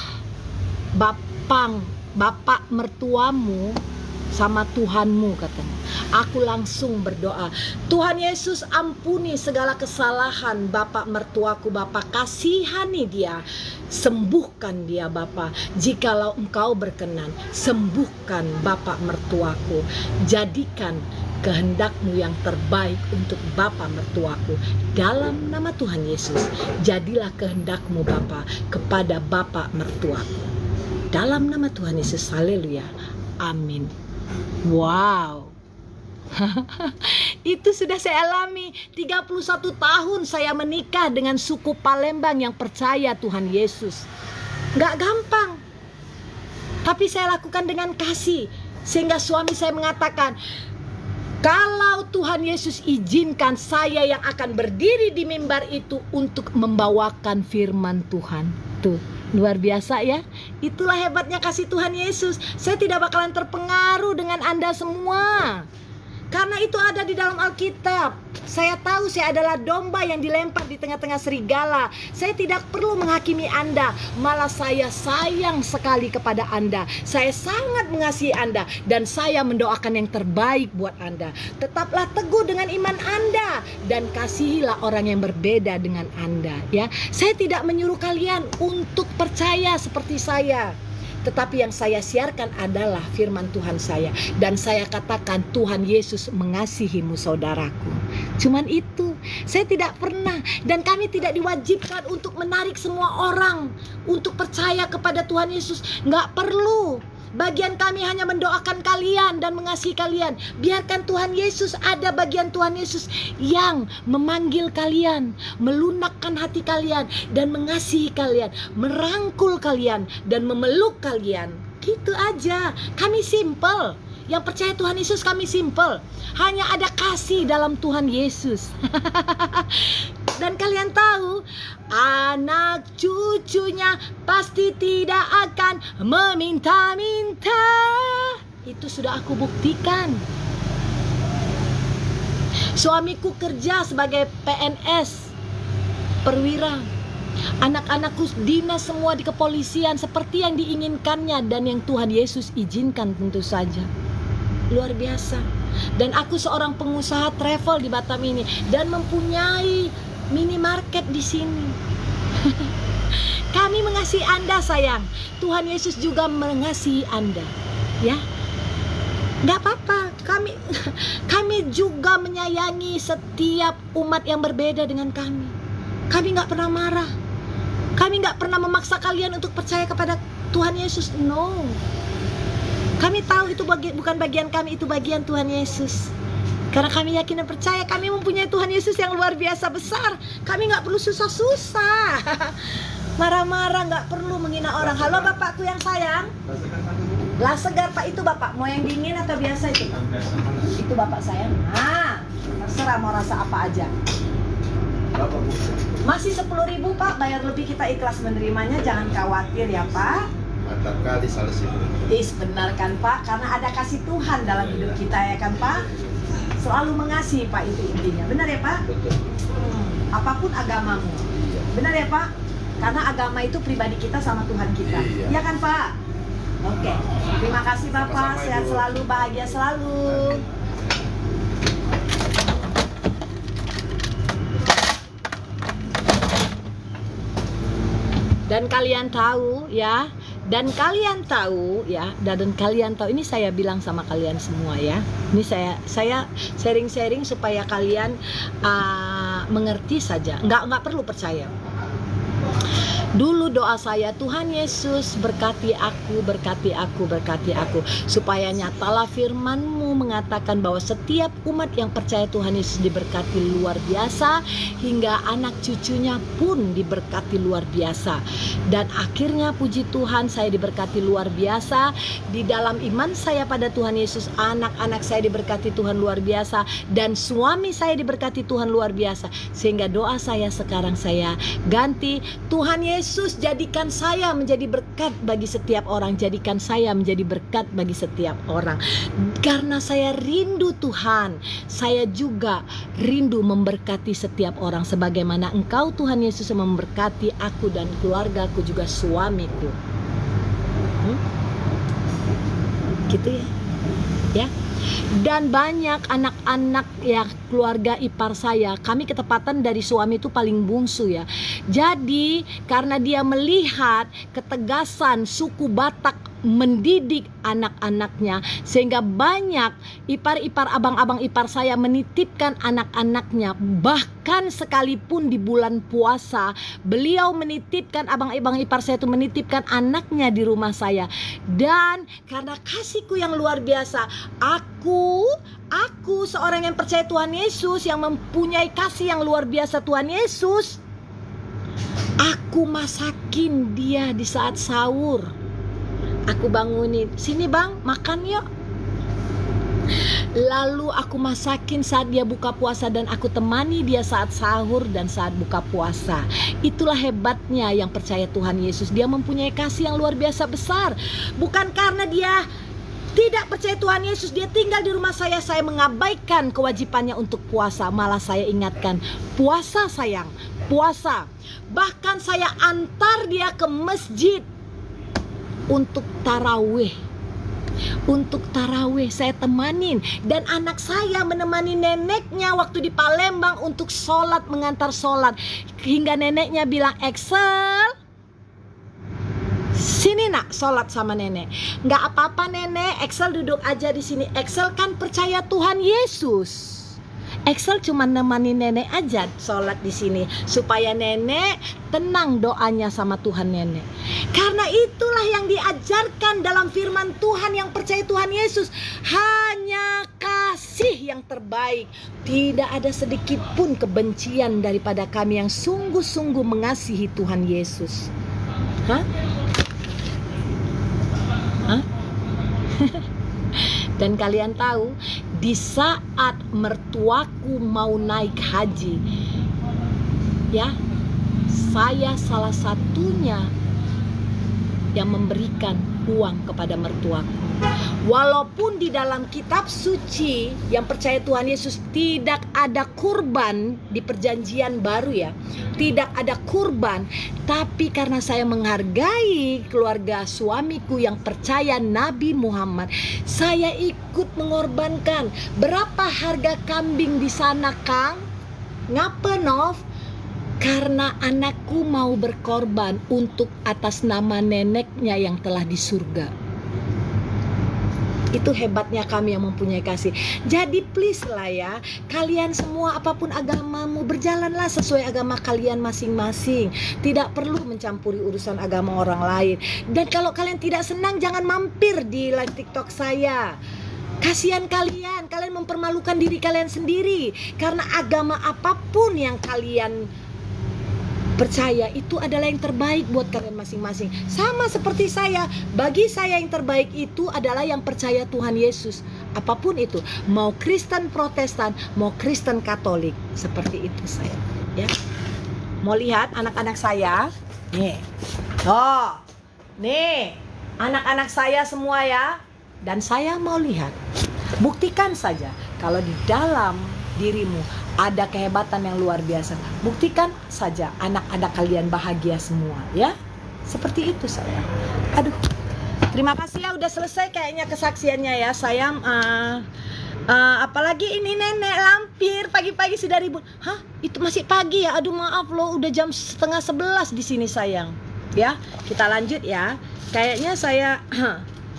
Speaker 1: bapak mertuamu sama Tuhanmu," katanya. Aku langsung berdoa, "Tuhan Yesus, ampuni segala kesalahan bapak mertuaku, Bapak kasihani dia, sembuhkan dia Bapak, jikalau Engkau berkenan, sembuhkan bapak mertuaku, jadikan kehendak-Mu yang terbaik untuk bapak mertuaku, dalam nama Tuhan Yesus, jadilah kehendak-Mu Bapa kepada bapak mertuaku, dalam nama Tuhan Yesus, haleluya, amin." Wow. Itu sudah saya alami. 31 tahun saya menikah dengan suku Palembang yang percaya Tuhan Yesus. Gak gampang, tapi saya lakukan dengan kasih. Sehingga suami saya mengatakan, "Kalau Tuhan Yesus izinkan, saya yang akan berdiri di mimbar itu untuk membawakan firman Tuhan." Tuh, luar biasa ya. Itulah hebatnya kasih Tuhan Yesus. Saya tidak bakalan terpengaruh dengan Anda semua, karena itu ada di dalam Alkitab. Saya tahu saya adalah domba yang dilempar di tengah-tengah serigala. Saya tidak perlu menghakimi Anda, malah saya sayang sekali kepada Anda. Saya sangat mengasihi Anda dan saya mendoakan yang terbaik buat Anda. Tetaplah teguh dengan iman Anda dan kasihilah orang yang berbeda dengan Anda ya. Saya tidak menyuruh kalian untuk percaya seperti saya, tetapi yang saya siarkan adalah firman Tuhan saya. Dan saya katakan, Tuhan Yesus mengasihimu saudaraku. Cuman itu. Saya tidak pernah, dan kami tidak diwajibkan untuk menarik semua orang untuk percaya kepada Tuhan Yesus. Nggak perlu. Bagian kami hanya mendoakan kalian dan mengasihi kalian. Biarkan Tuhan Yesus ada, bagian Tuhan Yesus yang memanggil kalian, melunakkan hati kalian dan mengasihi kalian, merangkul kalian dan memeluk kalian. Gitu aja. Kami simple. Yang percaya Tuhan Yesus kami simple. Hanya ada kasih dalam Tuhan Yesus. Dan kalian tahu, anak cucunya pasti tidak akan meminta-minta. Itu sudah aku buktikan. Suamiku kerja sebagai PNS, perwira. Anak-anakku dinas semua di kepolisian seperti yang diinginkannya dan yang Tuhan Yesus izinkan tentu saja. Luar biasa. Dan aku seorang pengusaha travel di Batam ini dan mempunyai minimarket di sini. Kami mengasihi Anda sayang. Tuhan Yesus juga mengasihi Anda. Ya, nggak apa-apa. Kami juga menyayangi setiap umat yang berbeda dengan kami. Kami nggak pernah marah. Kami nggak pernah memaksa kalian untuk percaya kepada Tuhan Yesus. No. Kami tahu itu bukan bagian kami, itu bagian Tuhan Yesus. Karena kami yakin dan percaya kami mempunyai Tuhan Yesus yang luar biasa besar. Kami nggak perlu susah-susah. Marah-marah, nggak perlu menghina orang. Halo Bapakku yang sayang. Lah segar Pak, itu Bapak mau yang dingin atau biasa itu? Itu Bapak sayang. Nah, terserah mau rasa apa aja. Masih 10.000 Pak, bayar lebih, kita ikhlas menerimanya, jangan khawatir ya Pak.
Speaker 3: Mantap kali salah sih.
Speaker 1: Benar kan Pak, karena ada kasih Tuhan dalam hidup kita ya kan Pak. Selalu mengasihi Pak, itu intinya. Benar ya Pak?
Speaker 3: Betul.
Speaker 1: Apapun agamamu.
Speaker 3: Iya.
Speaker 1: Benar ya Pak? Karena agama itu pribadi kita sama Tuhan kita.
Speaker 3: Iya.
Speaker 1: Iya kan Pak? Oke. Terima kasih Bapak,
Speaker 3: Sama-sama,
Speaker 1: sehat
Speaker 3: Ibu.
Speaker 1: selalu, bahagia selalu. Dan kalian tahu ya, dan kalian tahu ini saya bilang sama kalian semua ya. Ini saya sharing supaya kalian mengerti saja. Nggak perlu percaya. Dulu doa saya, Tuhan Yesus berkati aku, berkati aku, berkati aku, supaya nyatalah firman-Mu mengatakan bahwa setiap umat yang percaya Tuhan Yesus diberkati luar biasa, hingga anak cucunya pun diberkati luar biasa. Dan akhirnya puji Tuhan, saya diberkati luar biasa. Di dalam iman saya pada Tuhan Yesus, anak-anak saya diberkati Tuhan luar biasa, dan suami saya diberkati Tuhan luar biasa. Sehingga doa saya sekarang saya ganti, Tuhan Yesus jadikan saya menjadi berkat bagi setiap orang, jadikan saya menjadi berkat bagi setiap orang. Karena saya rindu Tuhan, saya juga rindu memberkati setiap orang sebagaimana Engkau Tuhan Yesus memberkati aku dan keluargaku, juga suamiku. Gitu ya. Ya. Dan banyak anak-anak ya, keluarga ipar saya, kami ketepatan dari suami itu paling bungsu ya. Jadi karena dia melihat ketegasan suku Batak mendidik anak-anaknya, sehingga banyak ipar-ipar, abang-abang ipar saya menitipkan anak-anaknya. Bahkan sekalipun di bulan puasa, beliau menitipkan, abang-abang ipar saya itu menitipkan anaknya di rumah saya. Dan karena kasihku yang luar biasa, aku seorang yang percaya Tuhan Yesus, yang mempunyai kasih yang luar biasa Tuhan Yesus, aku masakin dia di saat sahur. Aku bangunin, sini bang, makan yuk. Lalu aku masakin saat dia buka puasa, dan aku temani dia saat sahur dan saat buka puasa. Itulah hebatnya yang percaya Tuhan Yesus. Dia mempunyai kasih yang luar biasa besar. Bukan karena dia tidak percaya Tuhan Yesus, dia tinggal di rumah saya mengabaikan kewajibannya untuk puasa. Malah saya ingatkan, puasa sayang, puasa. Bahkan saya antar dia ke masjid untuk tarawih. Untuk tarawih saya temanin. Dan anak saya menemani neneknya waktu di Palembang untuk sholat, mengantar sholat. Hingga neneknya bilang, Excel, sini nak sholat sama nenek. Nggak apa-apa nenek, Excel duduk aja di sini. Excel kan percaya Tuhan Yesus. Excel cuma nemani nenek aja sholat di sini supaya nenek tenang doanya sama Tuhan nenek. Karena itulah yang diajarkan dalam firman Tuhan yang percaya Tuhan Yesus. Hanya kasih yang terbaik. Tidak ada sedikit pun kebencian daripada kami yang sungguh-sungguh mengasihi Tuhan Yesus. Hah? Hah? Dan kalian tahu, di saat mertuaku mau naik haji, ya, saya salah satunya yang memberikan uang kepada mertuaku. Walaupun di dalam kitab suci yang percaya Tuhan Yesus tidak ada kurban di perjanjian baru ya, tidak ada kurban, tapi karena saya menghargai keluarga suamiku yang percaya Nabi Muhammad, saya ikut mengorbankan. Berapa harga kambing di sana, Kang? Ngapa, Nov? Karena anakku mau berkorban untuk atas nama neneknya yang telah di surga. Itu hebatnya kami yang mempunyai kasih. Jadi please lah ya, kalian semua apapun agamamu, berjalanlah sesuai agama kalian masing-masing. Tidak perlu mencampuri urusan agama orang lain. Dan kalau kalian tidak senang, jangan mampir di live TikTok saya. Kasihan kalian mempermalukan diri kalian sendiri. Karena agama apapun yang kalian percaya itu adalah yang terbaik buat kalian masing-masing. Sama seperti saya, bagi saya yang terbaik itu adalah yang percaya Tuhan Yesus. Apapun itu, mau Kristen Protestan, mau Kristen Katolik, seperti itu saya. Ya, mau lihat anak-anak saya? Nih, oh, nih, anak-anak saya semua ya. Dan saya mau lihat, buktikan saja kalau di dalam dirimu ada kehebatan yang luar biasa. Buktikan saja anak-anak kalian bahagia semua ya. Seperti itu saya. Aduh, terima kasih ya udah selesai kayaknya kesaksiannya ya sayang. Apalagi ini nenek lampir pagi-pagi sudah ribut. Hah, itu masih pagi ya? Aduh maaf loh, udah jam 10:30 di sini sayang. Ya, kita lanjut ya. Kayaknya saya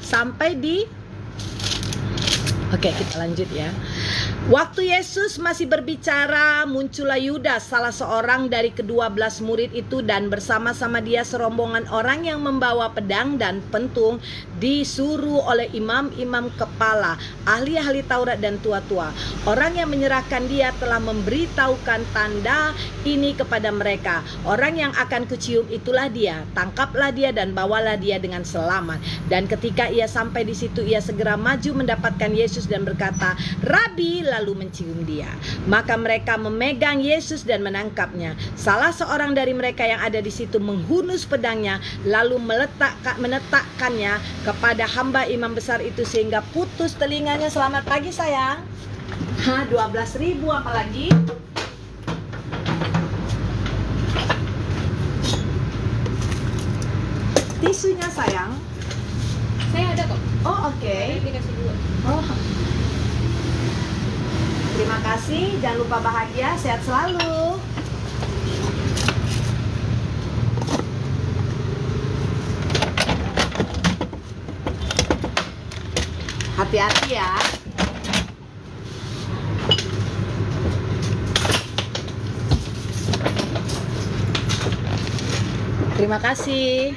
Speaker 1: sampai di Oke, kita lanjut ya. Waktu Yesus masih berbicara, muncullah Yudas, salah seorang dari ke-12 murid itu, dan bersama-sama dia serombongan orang yang membawa pedang dan pentung, disuruh oleh imam-imam kepala, ahli-ahli Taurat dan tua-tua. Orang yang menyerahkan dia telah memberitahukan tanda ini kepada mereka. Orang yang akan kucium itulah dia. Tangkaplah dia dan bawalah dia dengan selamat. Dan ketika ia sampai di situ, ia segera maju mendapatkan Yesus dan berkata, "Rabi," lalu mencium dia. Maka mereka memegang Yesus dan menangkapnya. Salah seorang dari mereka yang ada di situ menghunus pedangnya, lalu meletakkannya kepada hamba imam besar itu sehingga putus telinganya. Selamat pagi sayang. 12.000 apalagi? Tisunya sayang.
Speaker 4: Saya ada kok.
Speaker 1: Oh oke.
Speaker 4: Dikasih 2.
Speaker 1: Oh. Terima kasih, jangan lupa bahagia, sehat selalu. Hati-hati ya. Terima kasih.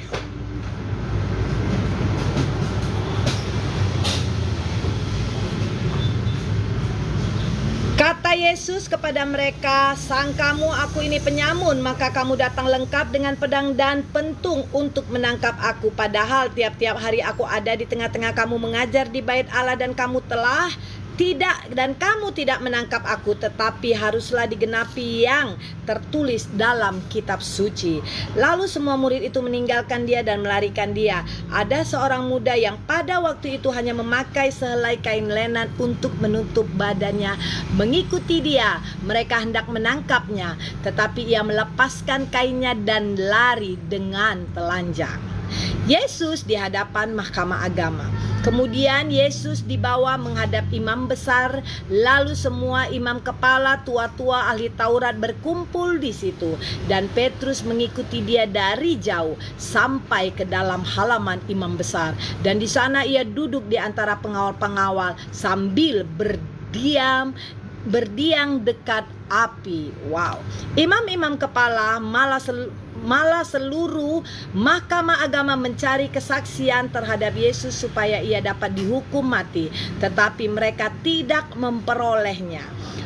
Speaker 1: Kata Yesus kepada mereka, "Sangkamu aku ini penyamun, maka kamu datang lengkap dengan pedang dan pentung untuk menangkap aku. Padahal tiap-tiap hari aku ada di tengah-tengah kamu mengajar di bait Allah, dan kamu tidak menangkap aku. Tetapi haruslah digenapi yang tertulis dalam kitab suci." Lalu semua murid itu meninggalkan dia dan melarikan dia. Ada seorang muda yang pada waktu itu hanya memakai sehelai kain lenan untuk menutup badannya mengikuti dia. Mereka hendak menangkapnya, tetapi ia melepaskan kainnya dan lari dengan telanjang. Yesus di hadapan mahkamah agama. Kemudian Yesus dibawa menghadap imam besar, lalu semua imam kepala, tua-tua, ahli Taurat berkumpul di situ, dan Petrus mengikuti dia dari jauh sampai ke dalam halaman imam besar, dan di sana ia duduk di antara pengawal-pengawal sambil berdiam dekat api. Wow. Imam-imam kepala malah seluruh mahkamah agama mencari kesaksian terhadap Yesus supaya ia dapat dihukum mati, tetapi mereka tidak memperolehnya.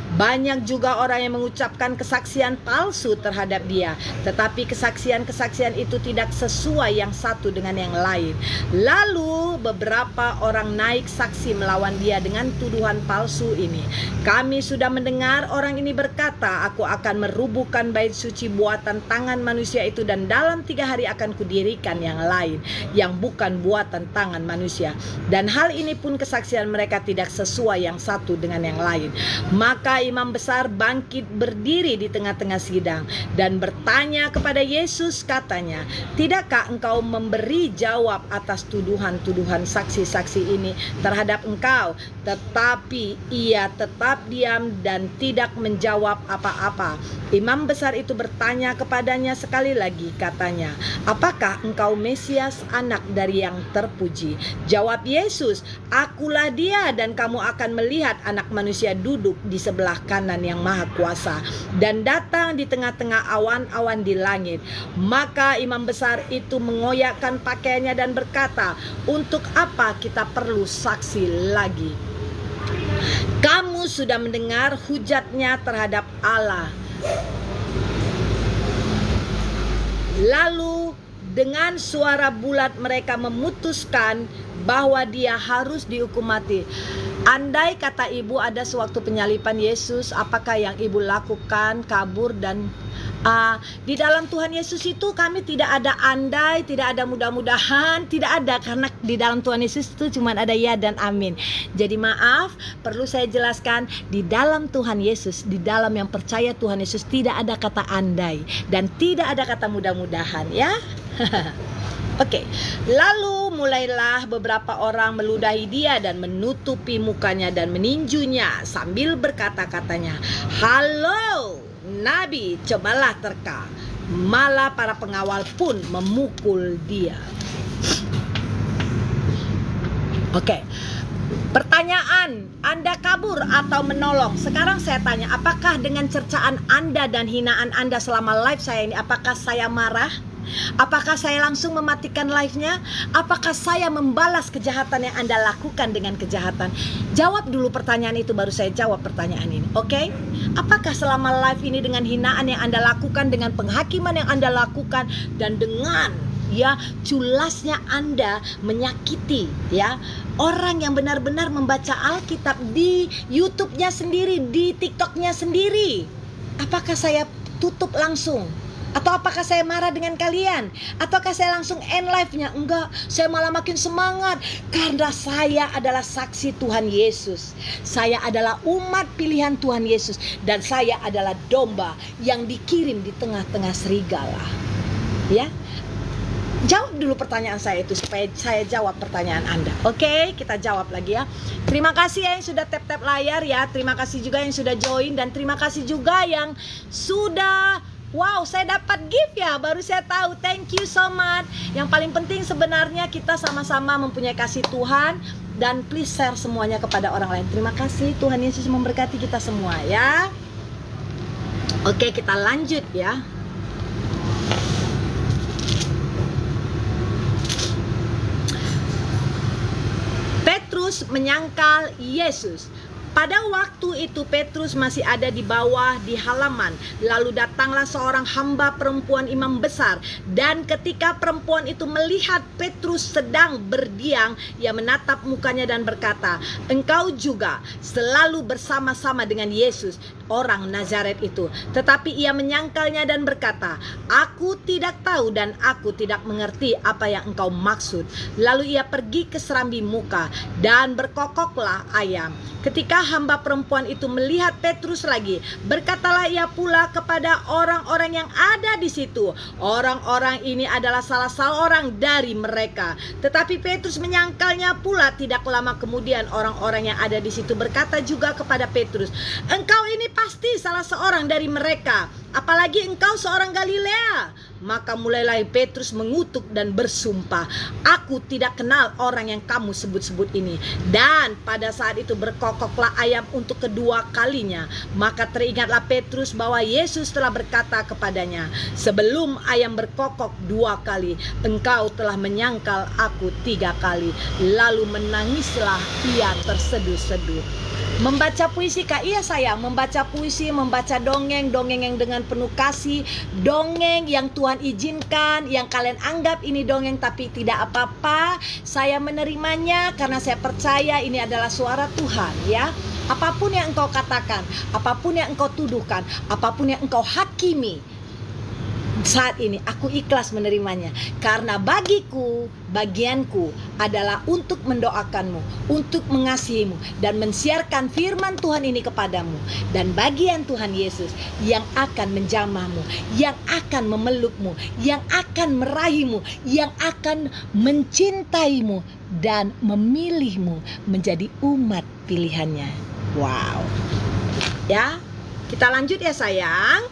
Speaker 1: Banyak juga orang yang mengucapkan kesaksian palsu terhadap dia, tetapi kesaksian-kesaksian itu tidak sesuai yang satu dengan yang lain. Lalu beberapa orang naik saksi melawan dia dengan tuduhan palsu ini. "Kami sudah mendengar orang ini berkata, 'Aku akan merubuhkan bait suci buatan tangan manusia itu, dan dalam 3 hari akan kudirikan yang lain, yang bukan buatan tangan manusia. Dan hal ini pun kesaksian mereka tidak sesuai yang satu dengan yang lain. Maka imam besar bangkit berdiri di tengah-tengah sidang dan bertanya kepada Yesus, katanya, tidakkah engkau memberi jawab atas tuduhan-tuduhan saksi-saksi ini terhadap engkau? Tetapi ia tetap diam dan tidak menjawab apa-apa. Imam besar itu bertanya kepadanya sekali lagi, katanya, apakah engkau Mesias, anak dari yang terpuji? Jawab Yesus, akulah dia, dan kamu akan melihat Anak Manusia duduk di sebelah kanan yang Maha Kuasa dan datang di tengah-tengah awan-awan di langit. Maka imam besar itu mengoyakkan pakaiannya dan berkata, untuk apa kita perlu saksi lagi? Kamu sudah mendengar hujatnya terhadap Allah. Lalu dengan suara bulat mereka memutuskan bahwa dia harus dihukum mati. Andai, kata ibu, ada sewaktu penyalipan Yesus, apakah yang ibu lakukan? Kabur. Dan di dalam Tuhan Yesus itu kami tidak ada andai, tidak ada mudah-mudahan, tidak ada, karena di dalam Tuhan Yesus itu cuma ada ya dan amin. Jadi maaf, perlu saya jelaskan, di dalam Tuhan Yesus, di dalam yang percaya Tuhan Yesus, tidak ada kata andai dan tidak ada kata mudah-mudahan, ya. Oke, lalu mulailah beberapa orang meludahi dia dan menutupi mukanya dan meninjunya sambil berkata-katanya, halo Nabi, cobalah terka. Malah para pengawal pun memukul dia. Oke, pertanyaan, Anda kabur atau menolong? Sekarang saya tanya, apakah dengan cercaan Anda dan hinaan Anda selama live saya ini, apakah saya marah? Apakah saya langsung mematikan live-nya? Apakah saya membalas kejahatan yang Anda lakukan dengan kejahatan? Jawab dulu pertanyaan itu, baru saya jawab pertanyaan ini. Oke? Apakah selama live ini dengan hinaan yang Anda lakukan, dengan penghakiman yang Anda lakukan, dan dengan culasnya Anda menyakiti orang yang benar-benar membaca Alkitab di YouTube-nya sendiri, di TikTok-nya sendiri, apakah saya tutup langsung? Atau apakah saya marah dengan kalian? Ataukah saya langsung end live-nya? Enggak, saya malah makin semangat. Karena saya adalah saksi Tuhan Yesus. Saya adalah umat pilihan Tuhan Yesus. Dan saya adalah domba yang dikirim di tengah-tengah serigala. Ya, jawab dulu pertanyaan saya itu supaya saya jawab pertanyaan Anda. Oke, kita jawab lagi ya. Terima kasih ya yang sudah tap-tap layar ya. Terima kasih juga yang sudah join. Dan terima kasih juga yang sudah... Wow, saya dapat gift ya, baru saya tahu. Thank you so much. Yang paling penting sebenarnya kita sama-sama mempunyai kasih Tuhan. Dan please share semuanya kepada orang lain. Terima kasih, Tuhan Yesus memberkati kita semua ya. Oke, kita lanjut ya. Petrus menyangkal Yesus. Pada waktu itu Petrus masih ada di bawah di halaman. Lalu datanglah seorang hamba perempuan imam besar. Dan ketika perempuan itu melihat Petrus sedang berdiam, ia menatap mukanya dan berkata, engkau juga selalu bersama-sama dengan Yesus, orang Nazaret itu. Tetapi ia menyangkalnya dan berkata, aku tidak tahu dan aku tidak mengerti apa yang engkau maksud. Lalu ia pergi ke serambi muka dan berkokoklah ayam. Ketika hamba perempuan itu melihat Petrus lagi, berkatalah ia pula kepada orang-orang yang ada di situ, orang-orang ini adalah salah seorang dari mereka. Tetapi Petrus menyangkalnya pula. Tidak lama kemudian orang-orang yang ada di situ berkata juga kepada Petrus, engkau ini pasti salah seorang dari mereka, apalagi engkau seorang Galilea. Maka mulailah Petrus mengutuk dan bersumpah, aku tidak kenal orang yang kamu sebut-sebut ini. Dan pada saat itu berkokoklah ayam untuk kedua kalinya. Maka teringatlah Petrus bahwa Yesus telah berkata kepadanya, sebelum ayam berkokok 2 kali, engkau telah menyangkal aku 3 kali. Lalu menangislah ia terseduh-seduh. Membaca puisi kak? Iya sayang, membaca puisi, membaca dongeng yang dengan penuh kasih, dongeng yang Tuhan izinkan, yang kalian anggap ini dongeng tapi tidak apa-apa. Saya menerimanya karena saya percaya ini adalah suara Tuhan ya. Apapun yang engkau katakan, apapun yang engkau tuduhkan, apapun yang engkau hakimi, saat ini aku ikhlas menerimanya, karena bagianku adalah untuk mendoakanmu, untuk mengasihimu dan mensiarkan firman Tuhan ini kepadamu. Dan bagian Tuhan Yesus yang akan menjamahmu, yang akan memelukmu, yang akan meraihmu, yang akan mencintaimu dan memilihmu menjadi umat pilihannya. Wow. Ya, kita lanjut ya sayang.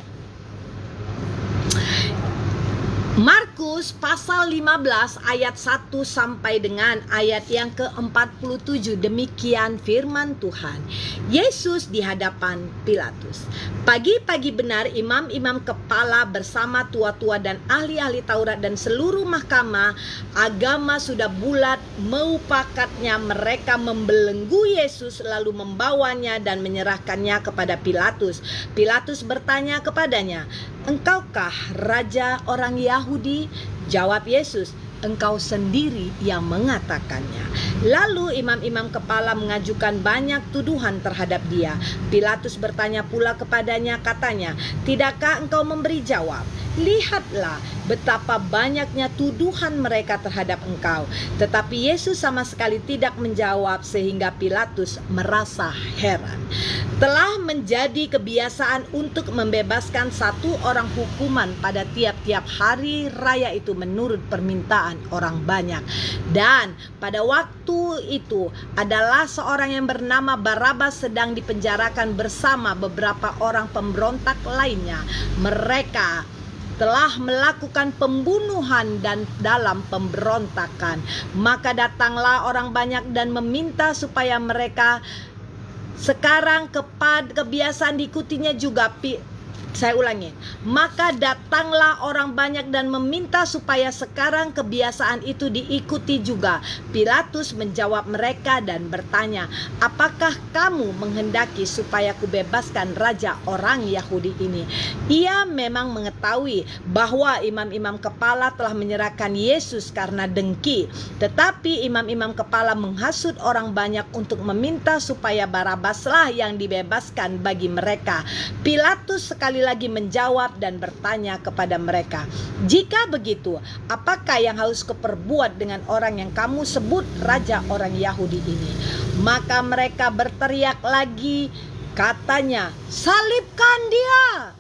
Speaker 1: Markus pasal 15 ayat 1 sampai dengan ayat yang ke-47. Demikian firman Tuhan. Yesus di hadapan Pilatus. Pagi-pagi benar imam-imam kepala bersama tua-tua dan ahli-ahli Taurat dan seluruh mahkamah agama sudah bulat meupakatnya. Mereka membelenggu Yesus lalu membawanya dan menyerahkannya kepada Pilatus. Pilatus bertanya kepadanya, "Engkaukah raja orang Yahudi?" Jawab Yesus, "Engkau sendiri yang mengatakannya." Lalu imam-imam kepala mengajukan banyak tuduhan terhadap dia. Pilatus bertanya pula kepadanya, katanya, "Tidakkah engkau memberi jawab? Lihatlah betapa banyaknya tuduhan mereka terhadap engkau." Tetapi Yesus sama sekali tidak menjawab sehingga Pilatus merasa heran. Telah menjadi kebiasaan untuk membebaskan satu orang hukuman pada tiap-tiap hari raya itu menurut permintaan orang banyak. Dan pada waktu itu adalah seorang yang bernama Barabas sedang dipenjarakan bersama beberapa orang pemberontak lainnya. Mereka telah melakukan pembunuhan dan dalam pemberontakan. Maka datanglah orang banyak dan meminta supaya mereka sekarang kebiasaan diikutinya juga. Saya ulangi. Maka datanglah orang banyak dan meminta supaya sekarang kebiasaan itu diikuti juga. Pilatus menjawab mereka dan bertanya, "Apakah kamu menghendaki supaya kubebaskan raja orang Yahudi ini?" Ia memang mengetahui bahwa imam-imam kepala telah menyerahkan Yesus karena dengki. Tetapi imam-imam kepala menghasut orang banyak untuk meminta supaya Barabaslah yang dibebaskan bagi mereka. Pilatus sekali lagi menjawab dan bertanya kepada mereka, "Jika begitu, apakah yang harus kuperbuat dengan orang yang kamu sebut raja orang Yahudi ini?" Maka mereka berteriak lagi, katanya, "Salibkan dia!"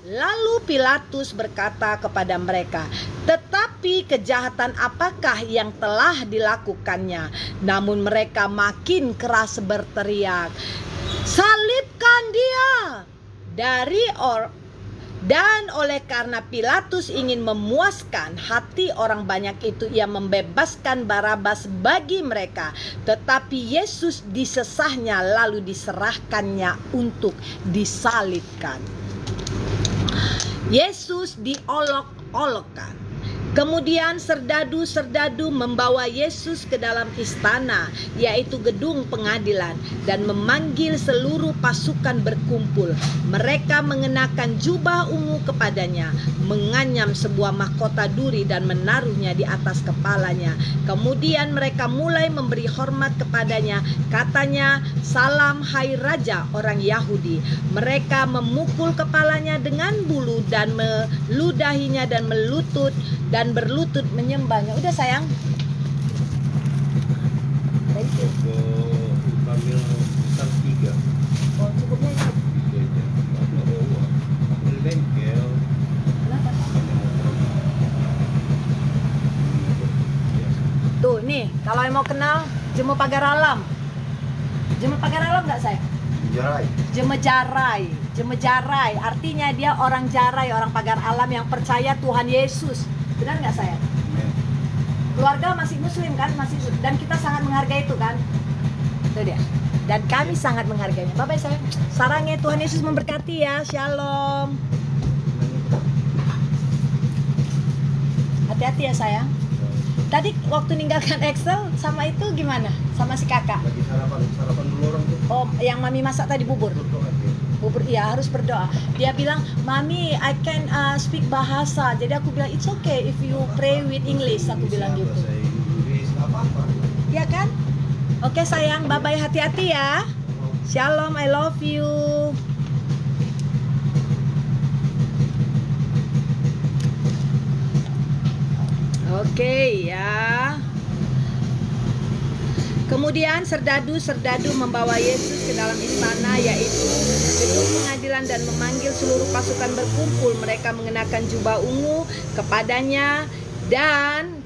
Speaker 1: Lalu Pilatus berkata kepada mereka, "Tetapi kejahatan apakah yang telah dilakukannya?" Namun mereka makin keras berteriak, "Salibkan dia!" Dan oleh karena Pilatus ingin memuaskan hati orang banyak itu, ia membebaskan Barabas bagi mereka. Tetapi Yesus disesahnya lalu diserahkannya untuk disalibkan. Yesus diolok-olokkan. Kemudian serdadu-serdadu membawa Yesus ke dalam istana, yaitu gedung pengadilan, dan memanggil seluruh pasukan berkumpul. Mereka mengenakan jubah ungu kepadanya, menganyam sebuah mahkota duri dan menaruhnya di atas kepalanya. Kemudian mereka mulai memberi hormat kepadanya, katanya, "Salam hai Raja orang Yahudi." Mereka memukul kepalanya dengan bulu dan meludahinya dan berlutut menyembahnya. Udah sayang. Thank you.
Speaker 3: Ambil besar 3.
Speaker 1: Oh, cukupnya itu.
Speaker 3: Ambil bengkel.
Speaker 1: Kenapa? Tuh, nih, kalau yang mau kenal Jemu Pagar Alam. Jemu Pagar Alam nggak sayang?
Speaker 3: Jarai.
Speaker 1: Jemejarai, artinya dia orang Jarai, orang Pagar Alam yang percaya Tuhan Yesus. Benar nggak sayang? Keluarga masih muslim kan, dan kita sangat menghargai itu kan. Itu dia. Dan kami sangat menghargainya. Bye-bye sayang. Sarangnya Tuhan Yesus memberkati ya. Shalom. Hati-hati ya sayang. Tadi waktu ninggalkan Excel sama itu gimana? Sama si kakak?
Speaker 3: Lagi sarapan dulu orang tuh.
Speaker 1: Oh, yang mami masak tadi bubur. Bubur, iya harus berdoa. Dia bilang, "Mami, I can speak bahasa." Jadi aku bilang, "It's okay if you pray with English." Aku bilang gitu. Iya kan? Oke sayang, bye-bye, hati-hati ya. Shalom, I love you. Oke ya. Kemudian serdadu-serdadu membawa Yesus ke dalam istana, yaitu gedung pengadilan, dan memanggil seluruh pasukan berkumpul. Mereka mengenakan jubah ungu kepadanya dan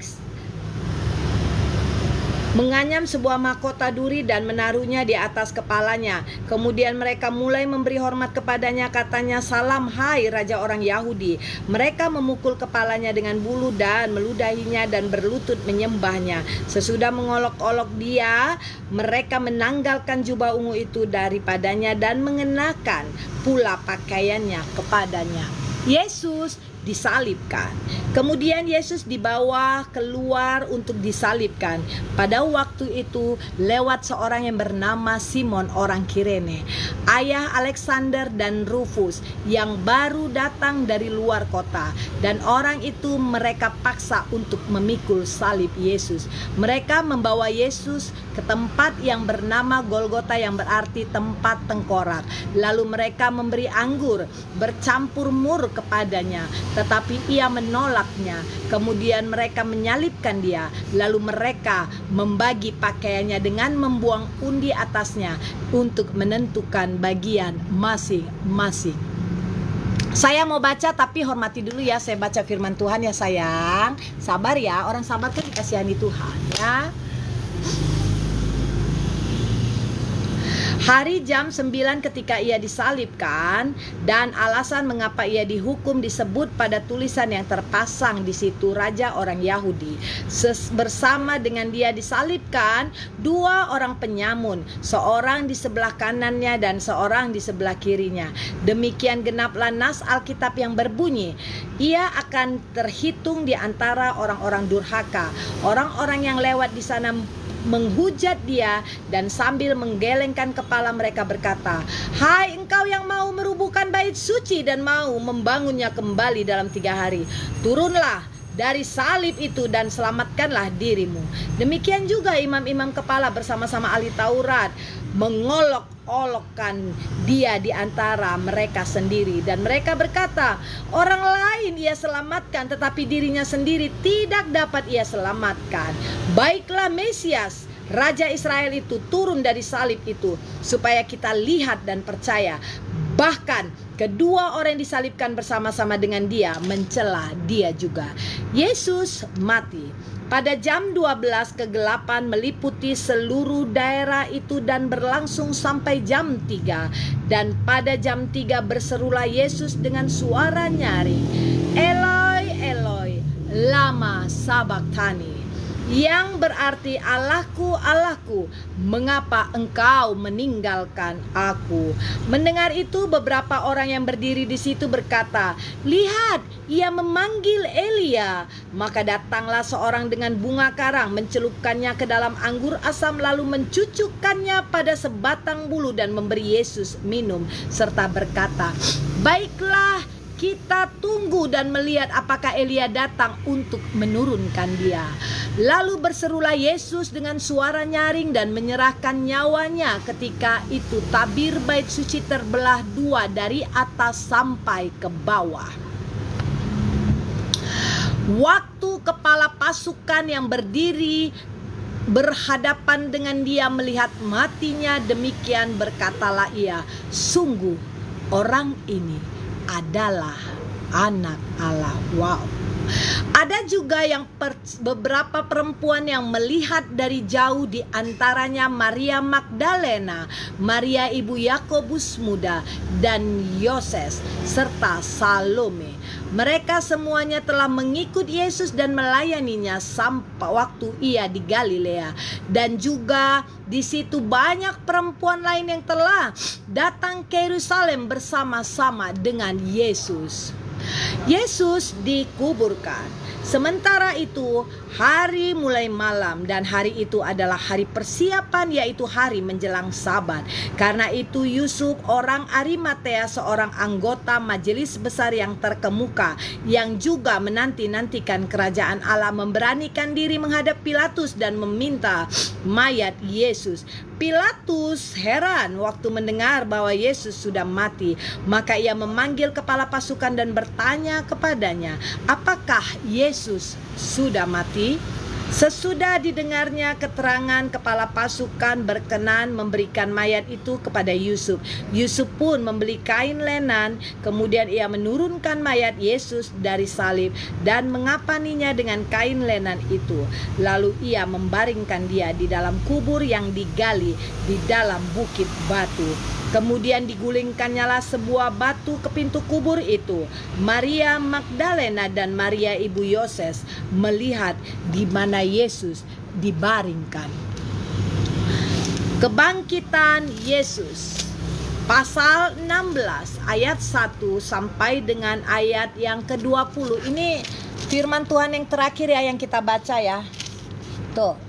Speaker 1: menganyam sebuah mahkota duri dan menaruhnya di atas kepalanya. Kemudian mereka mulai memberi hormat kepadanya, katanya, "Salam, hai Raja orang Yahudi." Mereka memukul kepalanya dengan bulu dan meludahinya dan berlutut menyembahnya. Sesudah mengolok-olok dia, mereka menanggalkan jubah ungu itu daripadanya dan mengenakan pula pakaiannya kepadanya. Yesus disalibkan. Kemudian Yesus dibawa keluar untuk disalibkan. Pada waktu itu lewat seorang yang bernama Simon orang Kirene, ayah Alexander dan Rufus, yang baru datang dari luar kota, dan orang itu mereka paksa untuk memikul salib Yesus. Mereka membawa Yesus ke tempat yang bernama Golgota, yang berarti tempat tengkorak. Lalu mereka memberi anggur bercampur mur kepadanya, tetapi ia menolaknya. Kemudian mereka menyalibkan dia. Lalu mereka membagi pakaiannya dengan membuang undi atasnya untuk menentukan bagian masing-masing. Saya mau baca, tapi hormati dulu ya. Saya baca firman Tuhan ya sayang. Sabar ya, orang sabar kan dikasihani Tuhan ya. Hari jam 9 ketika ia disalibkan, dan alasan mengapa ia dihukum disebut pada tulisan yang terpasang di situ, Raja orang Yahudi. Bersama dengan dia disalibkan 2 orang penyamun, seorang di sebelah kanannya dan seorang di sebelah kirinya. Demikian genaplah nas Alkitab yang berbunyi, ia akan terhitung di antara orang-orang durhaka. Orang-orang yang lewat di sana menghujat dia, dan sambil menggelengkan kepala mereka berkata, "Hai engkau yang mau merubuhkan bait suci dan mau membangunnya kembali dalam 3 hari, turunlah dari salib itu dan selamatkanlah dirimu." Demikian juga imam-imam kepala bersama-sama ahli Taurat mengolok-olokkan dia di antara mereka sendiri, dan mereka berkata, "Orang lain ia selamatkan, tetapi dirinya sendiri tidak dapat ia selamatkan. Baiklah Mesias, Raja Israel itu, turun dari salib itu, supaya kita lihat dan percaya." Bahkan kedua orang yang disalibkan bersama-sama dengan dia mencela dia juga. Yesus mati. Pada jam 12 kegelapan meliputi seluruh daerah itu dan berlangsung sampai jam 3. Dan pada jam 3 berserulah Yesus dengan suara nyaring, "Eloi, Eloi, lama sabachthani," yang berarti, "Allahku, Allahku, mengapa engkau meninggalkan aku?" Mendengar itu, beberapa orang yang berdiri di situ berkata, "Lihat, ia memanggil Elia." Maka datanglah seorang dengan bunga karang, mencelupkannya ke dalam anggur asam, lalu mencucukkannya pada sebatang bulu dan memberi Yesus minum, serta berkata, "Baiklah, kita tunggu dan melihat apakah Elia datang untuk menurunkan dia." Lalu berserulah Yesus dengan suara nyaring dan menyerahkan nyawanya. Ketika itu tabir bait suci terbelah 2 dari atas sampai ke bawah. Waktu kepala pasukan yang berdiri berhadapan dengan dia melihat matinya demikian, berkatalah ia, "Sungguh orang ini adalah anak Allah." Wow. Ada juga beberapa perempuan yang melihat dari jauh, di antaranya Maria Magdalena, Maria ibu Yakobus muda, dan Yoses, serta Salome. Mereka semuanya telah mengikut Yesus dan melayaninya sampai waktu ia di Galilea. Dan juga di situ banyak perempuan lain yang telah datang ke Yerusalem bersama-sama dengan Yesus. Yesus dikuburkan. Sementara itu hari mulai malam, dan hari itu adalah hari persiapan, yaitu hari menjelang Sabat. Karena itu Yusuf orang Arimatea, seorang anggota majelis besar yang terkemuka, yang juga menanti-nantikan kerajaan Allah, memberanikan diri menghadap Pilatus dan meminta mayat Yesus. Pilatus heran waktu mendengar bahwa Yesus sudah mati. Maka ia memanggil kepala pasukan dan bertanya kepadanya, apakah Yesus sudah mati? Sesudah didengarnya keterangan, kepala pasukan berkenan memberikan mayat itu kepada Yusuf. Yusuf pun membeli kain lenan, kemudian ia menurunkan mayat Yesus dari salib dan mengapaninya dengan kain lenan itu. Lalu ia membaringkan dia di dalam kubur yang digali di dalam bukit batu. Kemudian digulingkannyalah sebuah batu ke pintu kubur itu. Maria Magdalena dan Maria ibu Yoses melihat di mana Yesus dibaringkan. Kebangkitan Yesus. Pasal 16 ayat 1 sampai dengan ayat yang ke-20. Ini firman Tuhan yang terakhir ya yang kita baca ya. Tuh.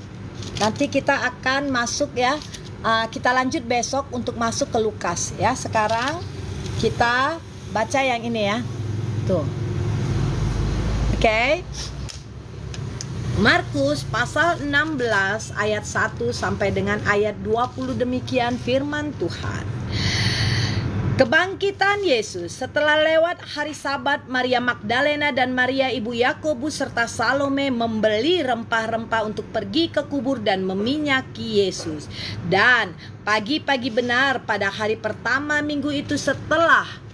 Speaker 1: Nanti kita akan masuk ya. Kita lanjut besok untuk masuk ke Lukas ya. Sekarang kita baca yang ini ya. Tuh. Oke. Markus pasal 16 ayat 1 sampai dengan ayat 20, demikian firman Tuhan. Kebangkitan Yesus. Setelah lewat hari Sabat, Maria Magdalena dan Maria ibu Yakobus serta Salome membeli rempah-rempah untuk pergi ke kubur dan meminyaki Yesus. Dan pagi-pagi benar pada hari pertama minggu itu setelah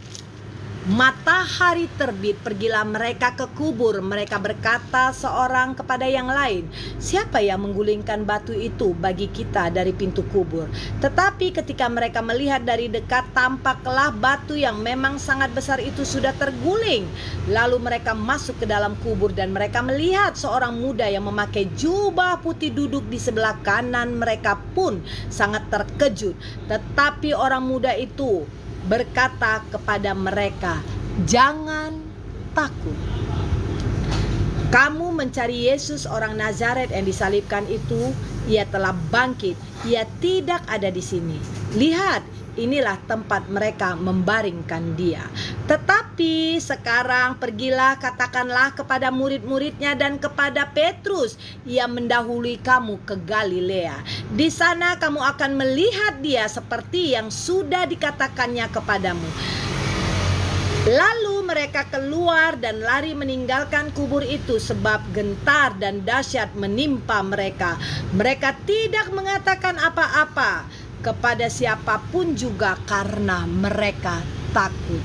Speaker 1: matahari terbit, pergilah mereka ke kubur. Mereka berkata seorang kepada yang lain, siapa yang menggulingkan batu itu bagi kita dari pintu kubur? Tetapi ketika mereka melihat dari dekat, tampaklah batu yang memang sangat besar itu sudah terguling. Lalu mereka masuk ke dalam kubur dan mereka melihat seorang muda yang memakai jubah putih duduk di sebelah kanan. Mereka pun sangat terkejut. Tetapi orang muda itu berkata kepada mereka, jangan takut. Kamu mencari Yesus orang Nazaret yang disalibkan itu. Ia telah bangkit. Ia tidak ada di sini. Lihat, inilah tempat mereka membaringkan dia. Tetapi sekarang pergilah, katakanlah kepada murid-muridnya dan kepada Petrus, ia mendahului kamu ke Galilea. Di sana kamu akan melihat dia seperti yang sudah dikatakannya kepadamu. Lalu mereka keluar dan lari meninggalkan kubur itu, sebab gentar dan dahsyat menimpa mereka. Mereka tidak mengatakan apa-apa kepada siapapun juga karena mereka takut.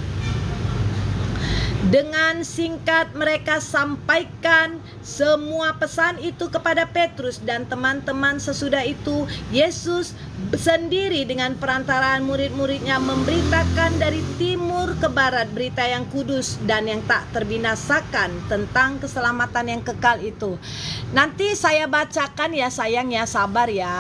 Speaker 1: Dengan singkat mereka sampaikan semua pesan itu kepada Petrus dan teman-teman. Sesudah itu Yesus sendiri dengan perantaraan murid-muridnya memberitakan dari timur ke barat berita yang kudus dan yang tak terbinasakan tentang keselamatan yang kekal itu. Nanti saya bacakan ya sayang ya, sabar ya.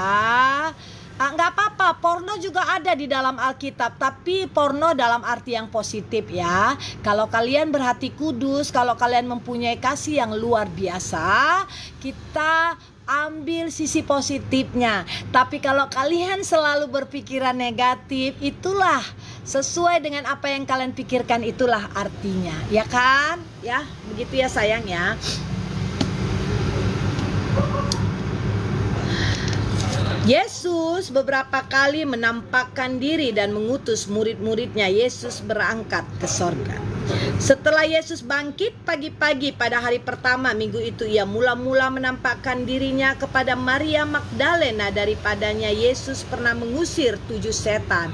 Speaker 1: Nggak apa-apa, porno juga ada di dalam Alkitab, tapi porno dalam arti yang positif ya. Kalau kalian berhati kudus, kalau kalian mempunyai kasih yang luar biasa, kita ambil sisi positifnya. Tapi kalau kalian selalu berpikiran negatif, itulah sesuai dengan apa yang kalian pikirkan, itulah artinya, ya kan? Ya, begitu ya sayang ya. Yesus beberapa kali menampakkan diri dan mengutus murid-muridnya. Yesus berangkat ke sorga. Setelah Yesus bangkit pagi-pagi pada hari pertama minggu itu, ia mula-mula menampakkan dirinya kepada Maria Magdalena. Daripadanya Yesus pernah mengusir 7 setan.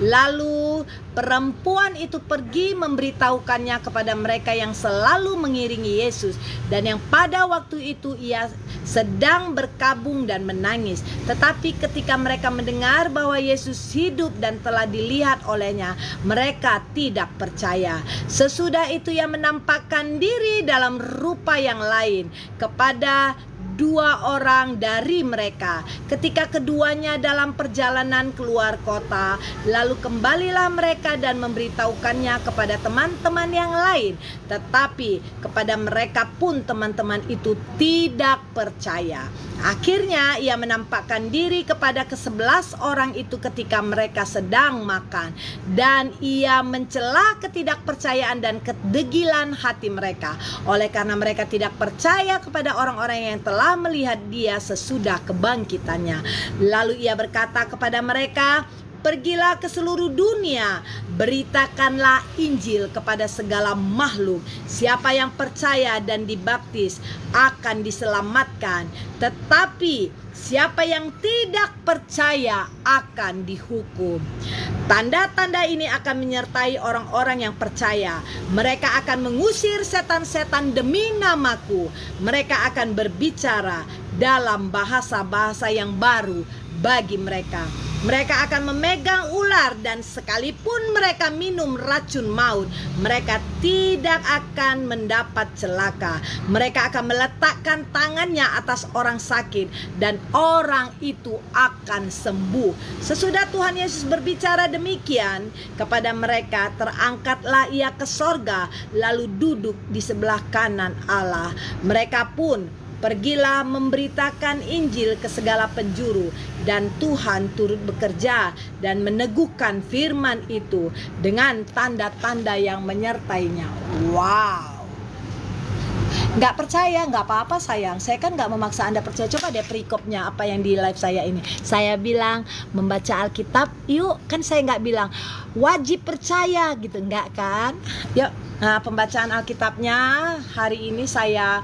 Speaker 1: Lalu perempuan itu pergi memberitahukannya kepada mereka yang selalu mengiringi Yesus, dan yang pada waktu itu ia sedang berkabung dan menangis. Tetapi ketika mereka mendengar bahwa Yesus hidup dan telah dilihat olehnya, mereka tidak percaya. Sesudah itu ia menampakkan diri dalam rupa yang lain kepada 2 orang dari mereka ketika keduanya dalam perjalanan keluar kota. Lalu kembalilah mereka dan memberitahukannya kepada teman-teman yang lain. Tetapi kepada mereka pun teman-teman itu tidak percaya. Akhirnya ia menampakkan diri kepada ke-11 orang itu ketika mereka sedang makan, dan ia mencela ketidakpercayaan dan kedegilan hati mereka, oleh karena mereka tidak percaya kepada orang-orang yang telah melihat dia sesudah kebangkitannya. Lalu ia berkata kepada mereka, "Pergilah ke seluruh dunia, beritakanlah Injil kepada segala makhluk. Siapa yang percaya dan dibaptis akan diselamatkan, tetapi siapa yang tidak percaya akan dihukum." Tanda-tanda ini akan menyertai orang-orang yang percaya. Mereka akan mengusir setan-setan demi namaku. Mereka akan berbicara dalam bahasa-bahasa yang baru bagi mereka. Mereka akan memegang ular, dan sekalipun mereka minum racun maut, mereka tidak akan mendapat celaka. Mereka akan meletakkan tangannya atas orang sakit, dan orang itu akan sembuh. Sesudah Tuhan Yesus berbicara demikian kepada mereka, terangkatlah ia ke sorga, lalu duduk di sebelah kanan Allah. Mereka pun pergilah memberitakan Injil ke segala penjuru, dan Tuhan turut bekerja dan meneguhkan firman itu dengan tanda-tanda yang menyertainya. Wow. Nggak percaya, nggak apa-apa sayang. Saya kan nggak memaksa Anda percaya. Coba deh perikopnya apa yang di live saya ini. Saya bilang membaca Alkitab, yuk. Kan saya nggak bilang wajib percaya gitu, nggak kan? Yuk, nah, pembacaan Alkitabnya hari ini saya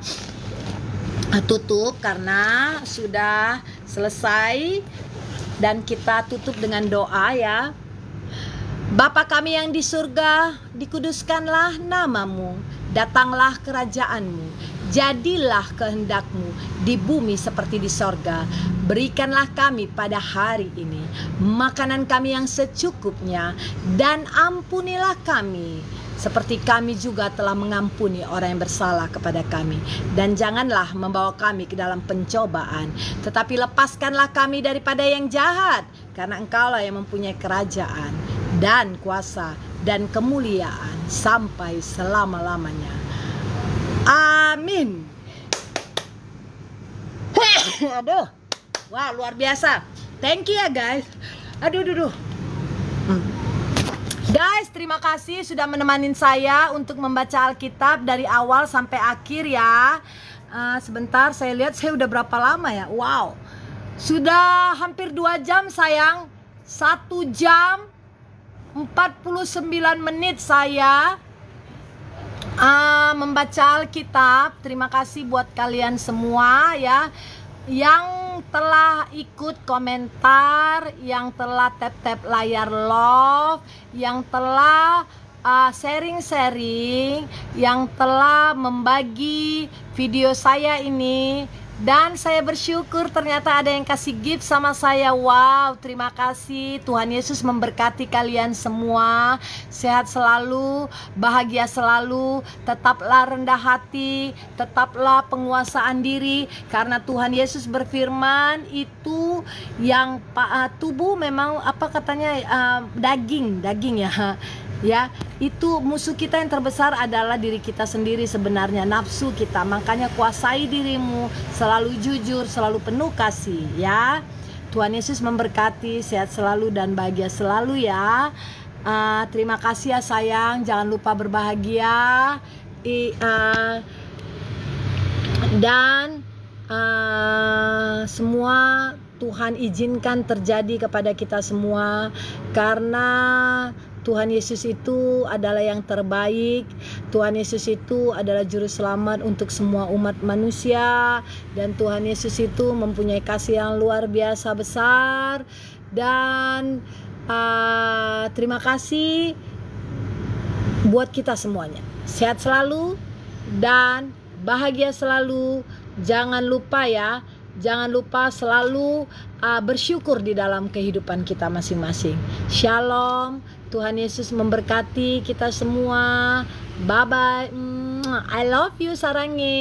Speaker 1: tutup karena sudah selesai, dan kita tutup dengan doa ya. Bapa kami yang di surga, dikuduskanlah namamu, datanglah kerajaanmu, jadilah kehendakmu di bumi seperti di sorga. Berikanlah kami pada hari ini makanan kami yang secukupnya, dan ampunilah kami seperti kami juga telah mengampuni orang yang bersalah kepada kami. Dan janganlah membawa kami ke dalam pencobaan, tetapi lepaskanlah kami daripada yang jahat, karena Engkaulah yang mempunyai kerajaan dan kuasa dan kemuliaan sampai selama-lamanya. Amin. Aduh, wah luar biasa. Thank you ya guys. Aduh. Guys, terima kasih sudah menemani saya untuk membaca Alkitab dari awal sampai akhir ya. Sebentar, saya lihat saya udah berapa lama ya. Wow, sudah hampir 2 jam sayang. 1 jam 49 menit saya membaca Alkitab. Terima kasih buat kalian semua ya, yang telah ikut komentar, yang telah tap-tap layar love, yang telah sharing-sharing, yang telah membagi video saya ini. Dan saya bersyukur ternyata ada yang kasih gift sama saya. Wow, terima kasih. Tuhan Yesus memberkati kalian semua. Sehat selalu, bahagia selalu. Tetaplah rendah hati, tetaplah penguasaan diri. Karena Tuhan Yesus berfirman, itu yang tubuh memang apa katanya, daging ya. Ya, itu musuh kita yang terbesar adalah diri kita sendiri sebenarnya, nafsu kita. Makanya kuasai dirimu, selalu jujur, selalu penuh kasih ya. Tuhan Yesus memberkati, sehat selalu dan bahagia selalu ya. Terima kasih ya sayang, jangan lupa berbahagia. Dan semua Tuhan izinkan terjadi kepada kita semua, karena Tuhan Yesus itu adalah yang terbaik. Tuhan Yesus itu adalah juru selamat untuk semua umat manusia, dan Tuhan Yesus itu mempunyai kasih yang luar biasa besar. Dan terima kasih buat kita semuanya. Sehat selalu dan bahagia selalu. Jangan lupa ya, jangan lupa selalu bersyukur di dalam kehidupan kita masing-masing. Shalom. Tuhan Yesus memberkati kita semua. Bye bye. I love you, sarangi.